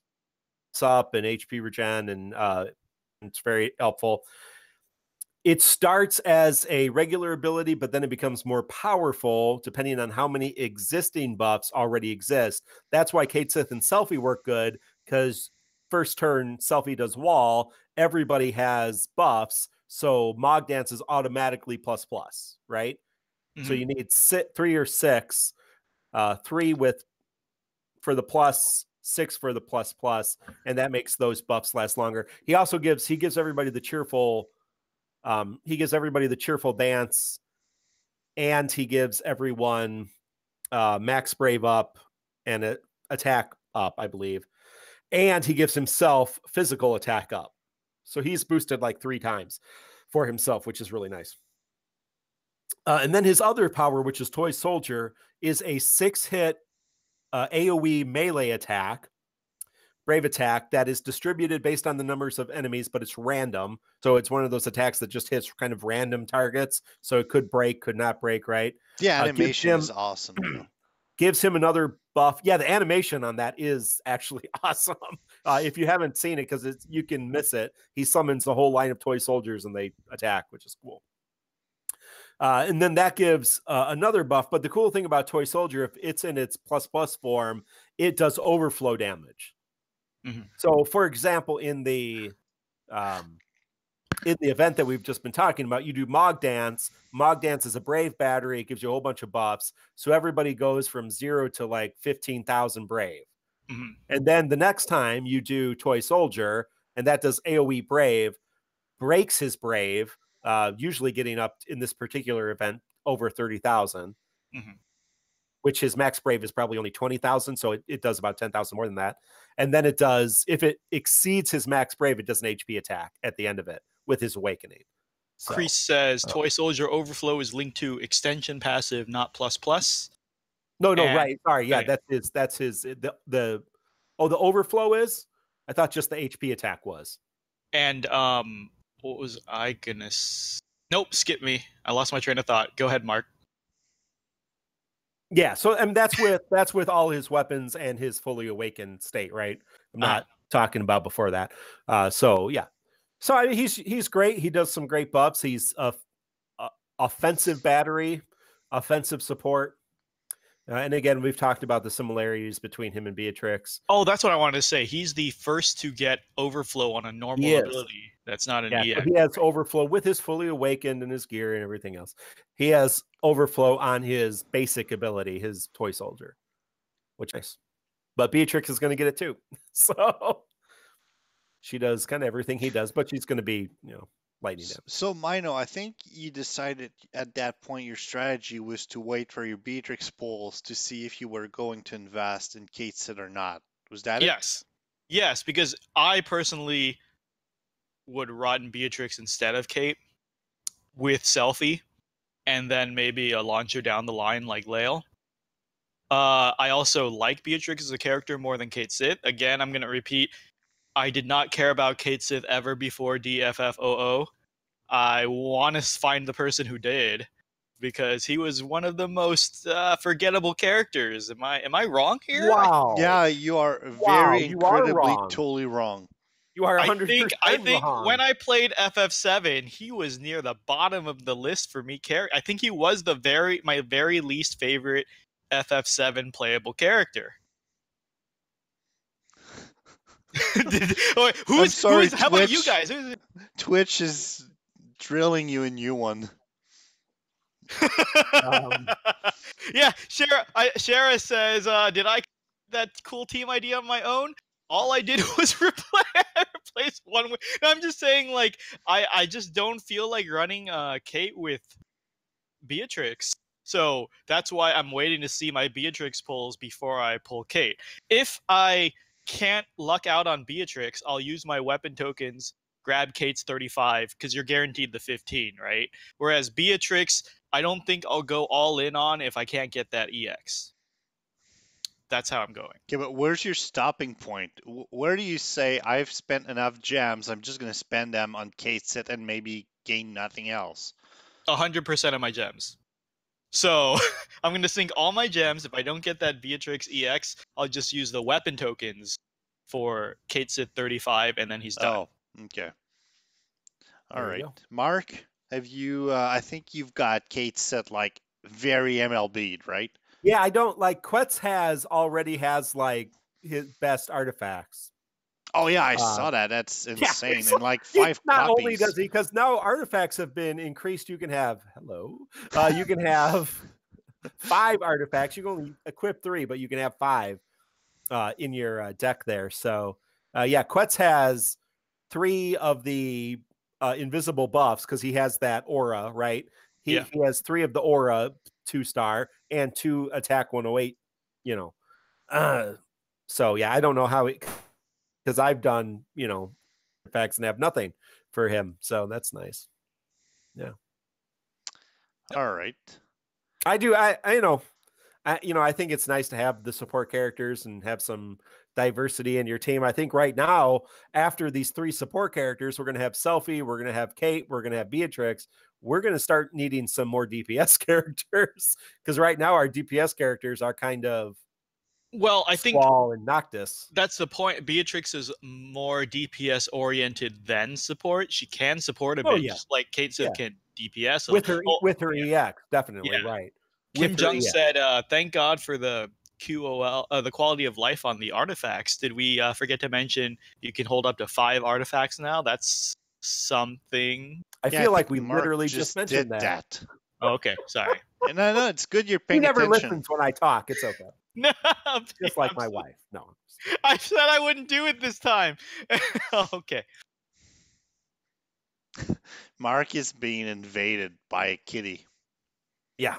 up and HP regen, and it's very helpful. It starts as a regular ability, but then it becomes more powerful depending on how many existing buffs already exist. That's why Cait Sith and Selfie work good, because first turn Selfie does wall, everybody has buffs, so Mog Dance is automatically ++, right? Mm-hmm. So you need 3 or 6, 3 for the plus, 6 for the plus, and that makes those buffs last longer. He also gives everybody the cheerful. He gives everybody the cheerful dance, and he gives everyone max brave up and attack up, I believe. And he gives himself physical attack up. So he's boosted like 3 times for himself, which is really nice. And then his other power, which is Toy Soldier, is a 6-hit AoE melee attack. Brave attack that is distributed based on the numbers of enemies, but it's random. So it's one of those attacks that just hits kind of random targets. So it could break, could not break, right? Yeah, animation is awesome. Gives him another buff. Yeah, the animation on that is actually awesome. If you haven't seen it, because you can miss it, he summons the whole line of toy soldiers and they attack, which is cool. And then that gives another buff. But the cool thing about Toy Soldier, if it's in its ++ form, it does overflow damage. Mm-hmm. So, for example, in the event that we've just been talking about, you do Mog Dance. Mog Dance is a brave battery. It gives you a whole bunch of buffs. So everybody goes from 0 to like 15,000 brave. Mm-hmm. And then the next time you do Toy Soldier, and that does AoE brave, breaks his brave, usually getting up in this particular event over 30,000. Mm-hmm. Which his max brave is probably only 20,000, so it does about 10,000 more than that. And then it does, if it exceeds his max brave, it does an HP attack at the end of it with his awakening. So, Chris says Toy Soldier Overflow is linked to extension passive, not ++. No, right. Sorry, yeah, that's his. The Overflow is. I thought just the HP attack was. And what was I gonna? Nope, skip me. I lost my train of thought. Go ahead, Mark. Yeah, so and that's with all his weapons and his fully awakened state, right? I'm not talking about before that. So yeah, so I mean, he's great. He does some great buffs. He's a offensive battery, offensive support. And again, we've talked about the similarities between him and Beatrix. Oh, that's what I wanted to say. He's the first to get overflow on a normal ability. That's not an EX. He has overflow with his fully awakened and his gear and everything else. He has overflow on his basic ability, his toy soldier, which is nice. But Beatrix is going to get it too. So she does kind of everything he does, but she's going to be, lightning damage. So, Mino, I think you decided at that point your strategy was to wait for your Beatrix pulls to see if you were going to invest in Cait Sith or not. Was that it? Yes, because I personally would run Beatrix instead of Cait with Selfie, and then maybe a launcher down the line like Lael. I also like Beatrix as a character more than Cait Sith. Again, I'm going to repeat, I did not care about Cait Sith ever before DFFOO. I want to find the person who did, because he was one of the most forgettable characters. Am I wrong here? Wow. Yeah, you are incredibly totally wrong. You are 100% I think wrong. when I played FF7, he was near the bottom of the list for me. I think he was my very least favorite FF7 playable character. I'm sorry, how about you guys? Twitch is drilling you a new one. Yeah, Shara says, did I that cool team idea on my own? All I did was replace one. No, I'm just saying, like, I just don't feel like running Cait with Beatrix. So that's why I'm waiting to see my Beatrix pulls before I pull Cait. If I can't luck out on Beatrix, I'll use my weapon tokens, grab Cait's 35, because you're guaranteed the 15, right? Whereas Beatrix, I don't think I'll go all in on if I can't get that EX. That's how I'm going. Okay, but where's your stopping point? Where do you say, I've spent enough gems, I'm just going to spend them on Cait Sith and maybe gain nothing else? 100% of my gems. So I'm going to sink all my gems. If I don't get that Beatrix EX, I'll just use the weapon tokens for Cait Sith 35, and then he's done. Oh, okay. All right. Mark, have you, I think you've got Cait Sith like very MLB'd, right? Yeah, I don't like Quetz already has like his best artifacts. Oh yeah, I saw that. That's insane. So and like 5 not copies. only does he, because now artifacts have been increased. You can have you can have 5 artifacts. You can only equip 3, but you can have 5 in your deck there. So Quetz has 3 of the invisible buffs because he has that aura, right? He has 3 of the aura 2-star and 2 attack 108. So yeah, I don't know how it. Because I've done, effects and have nothing for him. So that's nice. Yeah. All right. I do. I think it's nice to have the support characters and have some diversity in your team. I think right now, after these 3 support characters, we're going to have Selfie, we're going to have Cait, we're going to have Beatrix. We're going to start needing some more DPS characters, because right now our DPS characters are kind of, well, I think Squall and Noctis. That's the point. Beatrix is more DPS oriented than support. She can support a bit, just like Cait Sith can DPS with her EX, definitely right. Kim Jung said, "Thank God for the QOL, the quality of life on the artifacts." Did we forget to mention you can hold up to 5 artifacts now? That's something. I feel like we Mark literally just mentioned that. Oh, okay, sorry. No, it's good you're paying attention. He never listens when I talk. It's okay. No, just like my wife. No, I said I wouldn't do it this time. Okay. Mark is being invaded by a kitty. Yeah.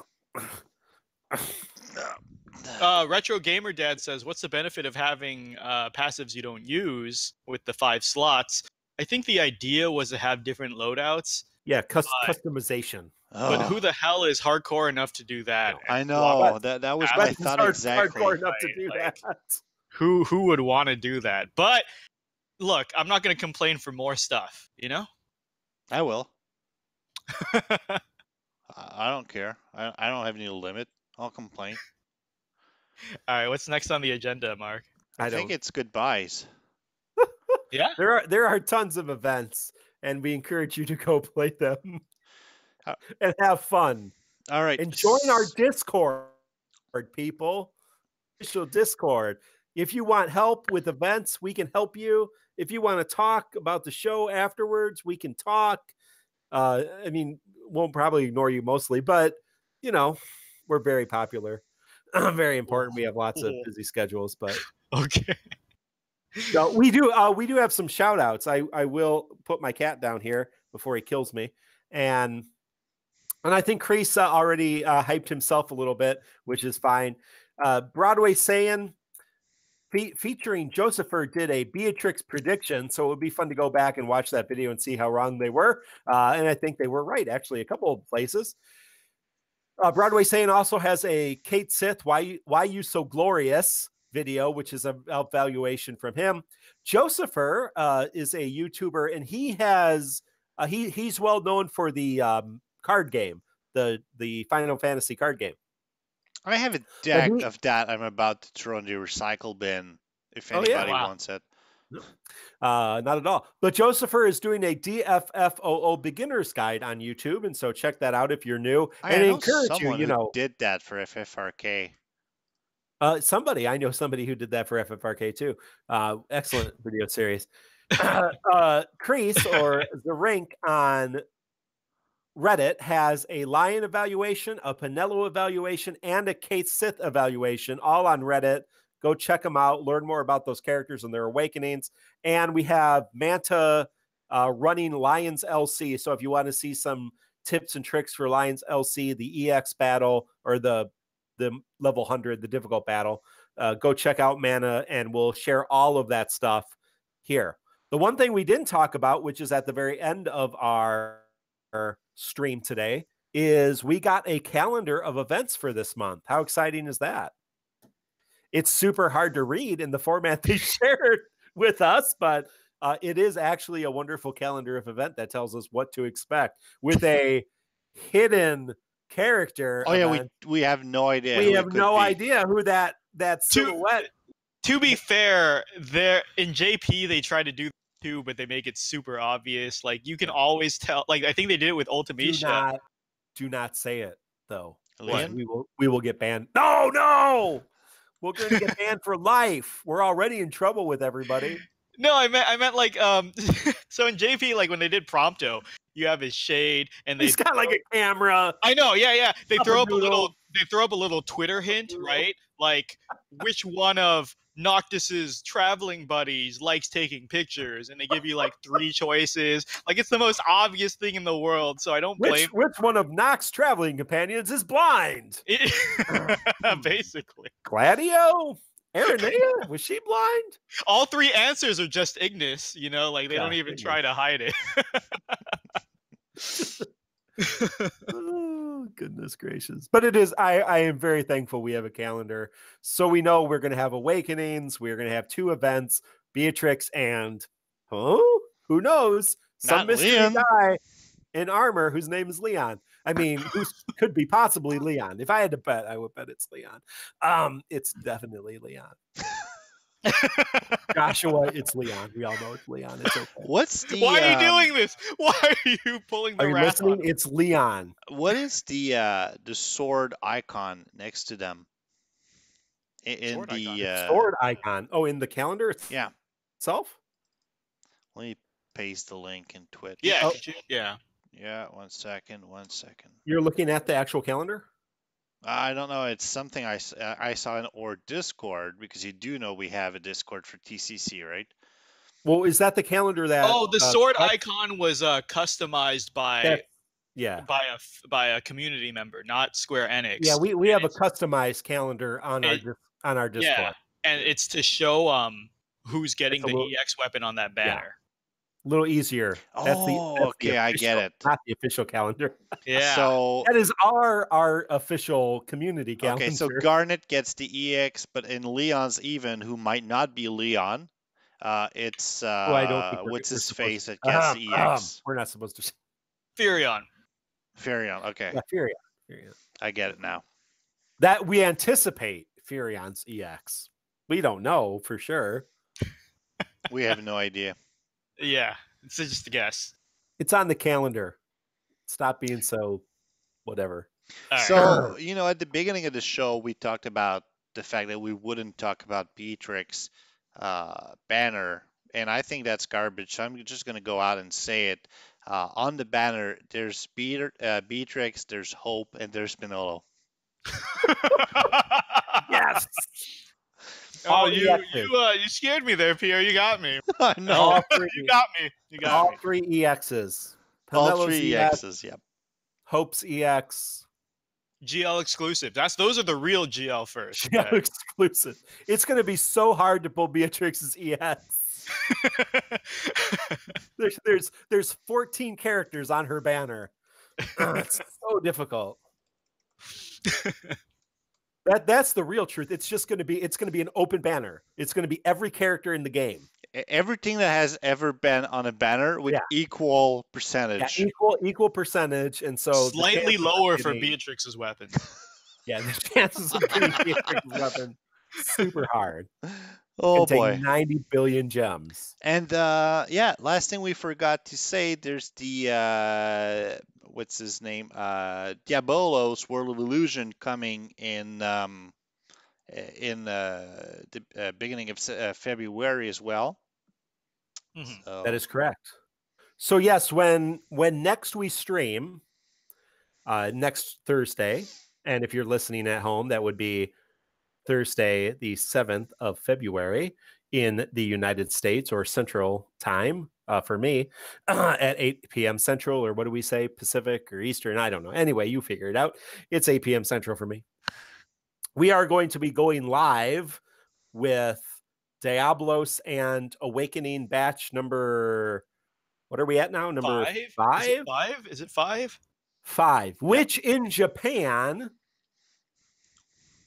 Retro Gamer Dad says, "What's the benefit of having passives you don't use with the 5 slots?" I think the idea was to have different loadouts. Yeah, customization. But who the hell is hardcore enough to do that? I know. That was my thought exactly. Hardcore enough to do that. Who would want to do that? But look, I'm not going to complain for more stuff, you know? I will. I don't care. I don't have any limit. I'll complain. All right, what's next on the agenda, Mark? I think it's goodbyes. Yeah? There are tons of events, and we encourage you to go play them Uh, and have fun. All right. And join our Discord, people. Official Discord. If you want help with events, we can help you. If you want to talk about the show afterwards, we can talk. I mean, we'll probably ignore you mostly, but you know, we're very popular, very important. We have lots of busy schedules, but Okay. no, we do have some shout outs. I will put my cat down here before he kills me. And I think Chris already hyped himself a little bit, which is fine. Broadway saying featuring Josepher did a Beatrix prediction, so it would be fun to go back and watch that video and see how wrong they were. And I think they were right, actually, a couple of places. Broadway saying also has a Cait Sith, why you so glorious video, which is a evaluation from him. Josepher is a YouTuber, and he has he's well known for the card game, the Final Fantasy card game. I have a deck of that I'm about to throw in the recycle bin if anybody wants it. Not at all. But Josepher is doing a DFFOO beginner's guide on YouTube, and so check that out if you're new. I encourage someone who did that for FFRK. I know somebody who did that for FFRK too. Excellent video series. Crease or the Rink on Reddit has a Lion evaluation, a Penelo evaluation, and a Cait Sith evaluation, all on Reddit. Go check them out, learn more about those characters and their awakenings. And we have Manta running Lions LC. So if you want to see some tips and tricks for Lions LC, the EX battle or the level 100, the difficult battle, go check out Mana, and we'll share all of that stuff here. The one thing we didn't talk about, which is at the very end of our stream today, is we got a calendar of events for this month. How exciting is that? It's super hard to read in the format they shared with us, but it is actually a wonderful calendar of event that tells us what to expect with a hidden character. Oh yeah, we have no idea. We have no idea who that silhouette. To be fair, there in JP they try to do too, but they make it super obvious. Like you can always tell. Like I think they did it with Ultimecia. Do not say it though. We will get banned. No. We're going to get banned for life. We're already in trouble with everybody. No, I meant like so in JP, like when they did Prompto, you have his shade and he's got like a camera. I know, yeah. They throw up a little Twitter hint, right? Like which one of Noctis's traveling buddies likes taking pictures, and they give you like 3 choices. Like it's the most obvious thing in the world, so I don't blame. Which one of Noct's traveling companions is blind? Basically. Gladio? Aranea? Was she blind? All 3 answers are just Ignis, you know, like they don't even try to hide it. Oh, goodness gracious. But it is, I am very thankful we have a calendar. So we know we're going to have Awakenings. We're going to have 2 events, Beatrix and, who knows? Some mystery guy in armor whose name is Leon. I mean, who could be possibly Leon? If I had to bet, I would bet it's Leon. It's definitely Leon. Joshua, it's Leon. We all know it's Leon. It's okay. Why are you doing this? Why are you pulling the wrath on? It's Leon. What is the sword icon next to them? Sword icon. Oh, in the calendar? Yeah. Itself? Let me paste the link in Twitch. Yeah. Yeah, one second. You're looking at the actual calendar? I don't know. It's something I saw in our Discord, because you do know we have a Discord for TCC, right? Well, is that the calendar that? Oh, the sword icon was customized by by a community member, not Square Enix. Yeah, we have a customized calendar on our Discord. Yeah, and it's to show who's getting the EX weapon on that banner. Yeah. A little easier. Okay, I get it. Not the official calendar. Yeah. So that is our official community calendar. Okay, so Garnet gets the EX, but in Leon's even, who might not be Leon, It's Oh, I don't think what's we're his supposed face to. that gets the EX? We're not supposed to. Furion. Furion. Okay, Yeah, Furion. I get it now. That we anticipate Furion's EX. We don't know for sure. We have no idea. Yeah, it's just a guess. It's on the calendar. Stop being so whatever. All right. So, at the beginning of the show, we talked about the fact that we wouldn't talk about Beatrix banner, and I think that's garbage. So I'm just going to go out and say it. On the banner, there's Beatrix, there's Hope, and there's Manolo. Yes. Oh, All you scared me there, Pierre. You got me. I know. All three. You got me. You got All me. 3 EXs. All Penelo's 3 EX, EXs, yep. Hope's EX. GL exclusive. Those are the real GL first. GL Okay. exclusive. It's going to be so hard to pull Beatrix's EX. There's 14 characters on her banner. It's so difficult. That's the real truth. It's going to be an open banner. It's going to be every character in the game. Everything that has ever been on a banner with equal percentage. Yeah, equal percentage, and so slightly lower for Beatrix's weapon. Yeah, the chances of getting Beatrix's weapon super hard. Oh boy, 90 billion gems. And last thing we forgot to say, there's the what's his name? Diabolo's World of Illusion coming in the beginning of February as well. Mm-hmm. So. That is correct. So yes, when next we stream, next Thursday, and if you're listening at home, that would be Thursday, the 7th of February in the United States, or Central Time for me, at 8 p.m. Central, or what do we say, Pacific or Eastern? I don't know. Anyway, you figure it out. It's 8 p.m. Central for me. We are going to be going live with Diablos and Awakening batch number, what are we at now? Number 5? Is it 5? 5, which in Japan,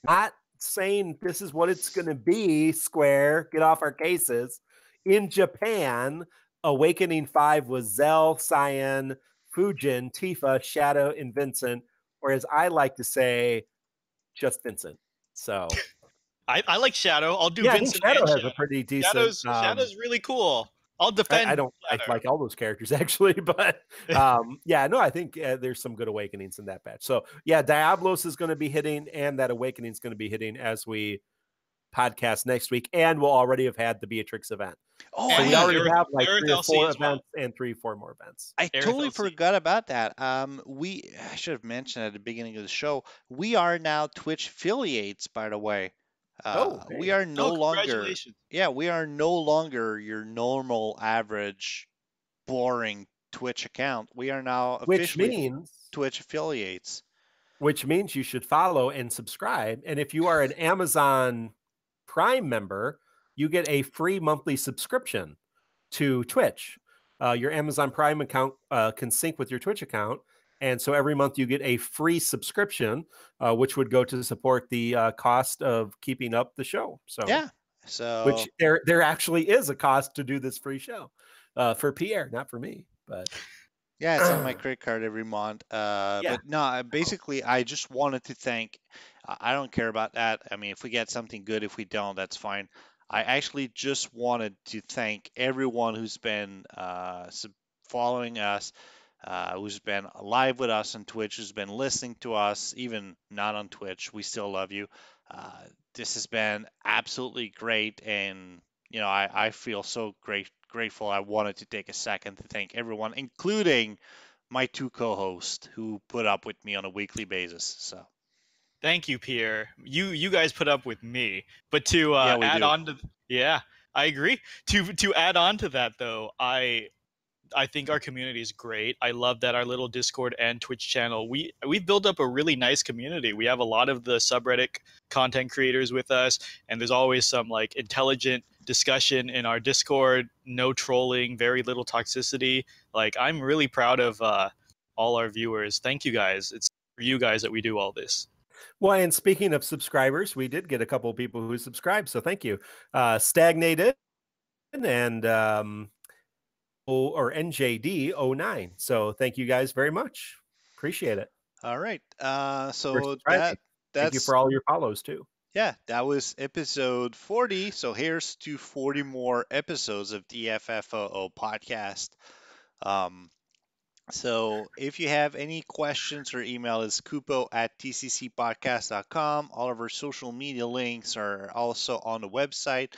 not saying this is what it's going to be, Square, get off our cases. In Japan, Awakening 5 was Zell, Cyan, Fujin, Tifa, Shadow, and Vincent, or as I like to say, just Vincent. So I like Shadow. I'll do Vincent. Shadow has a pretty decent. Shadow's really cool. I'll defend. I like all those characters actually, but I think there's some good awakenings in that batch. So yeah, Diablos is going to be hitting, and that awakening is going to be hitting as we podcast next week, and we'll already have had the Beatrix event. Oh, so we already have like 3 or 4 events and 3-4 more events. I totally forgot about that. I should have mentioned at the beginning of the show, we are now Twitch affiliates, by the way. We are no longer. Yeah, we are no longer your normal, average, boring Twitch account. We are now officially Twitch affiliates. Which means you should follow and subscribe. And if you are an Amazon Prime member, you get a free monthly subscription to Twitch. Your Amazon Prime account can sync with your Twitch account. And so every month you get a free subscription, which would go to support the cost of keeping up the show. So yeah, so which there actually is a cost to do this free show for Pierre, not for me, but yeah, it's on my credit card every month. But no, basically, I just wanted to thank. I don't care about that. I mean, if we get something good, if we don't, that's fine. I actually just wanted to thank everyone who's been following us. Who's been live with us on Twitch, who's been listening to us, even not on Twitch. We still love you. This has been absolutely great, and I feel so grateful. I wanted to take a second to thank everyone, including my 2 co-hosts who put up with me on a weekly basis. So thank you, Pierre. You guys put up with me, but to add on to I agree. To add on to that though, I think our community is great. I love that our little Discord and Twitch channel, we've built up a really nice community. We have a lot of the subreddit content creators with us, and there's always some like intelligent discussion in our Discord, no trolling, very little toxicity. Like, I'm really proud of all our viewers. Thank you guys. It's for you guys that we do all this. Well, and speaking of subscribers, we did get a couple of people who subscribed, so thank you. Stagnated and or NJD09. So thank you guys very much. Appreciate it. All right. For So subscribing. Thank you that's for all your follows too. yeah, that was episode 40. So here's to 40 more episodes of DFFOO podcast. So if you have any questions, or email is kupo@tccpodcast.com. All of our social media links are also on the website.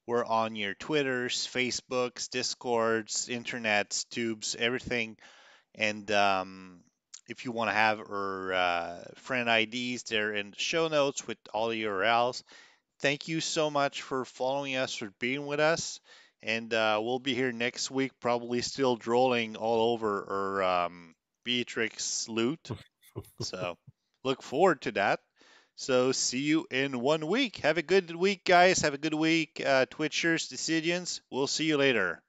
We're on your Twitters, Facebooks, Discords, Internets, Tubes, everything. And if you want to have our friend IDs, they're in the show notes with all the URLs. Thank you so much for following us, for being with us. And we'll be here next week, probably still drooling all over our Beatrix loot. So look forward to that. So see you in 1 week. Have a good week, guys. Have a good week, Twitchers, Decidians. We'll see you later.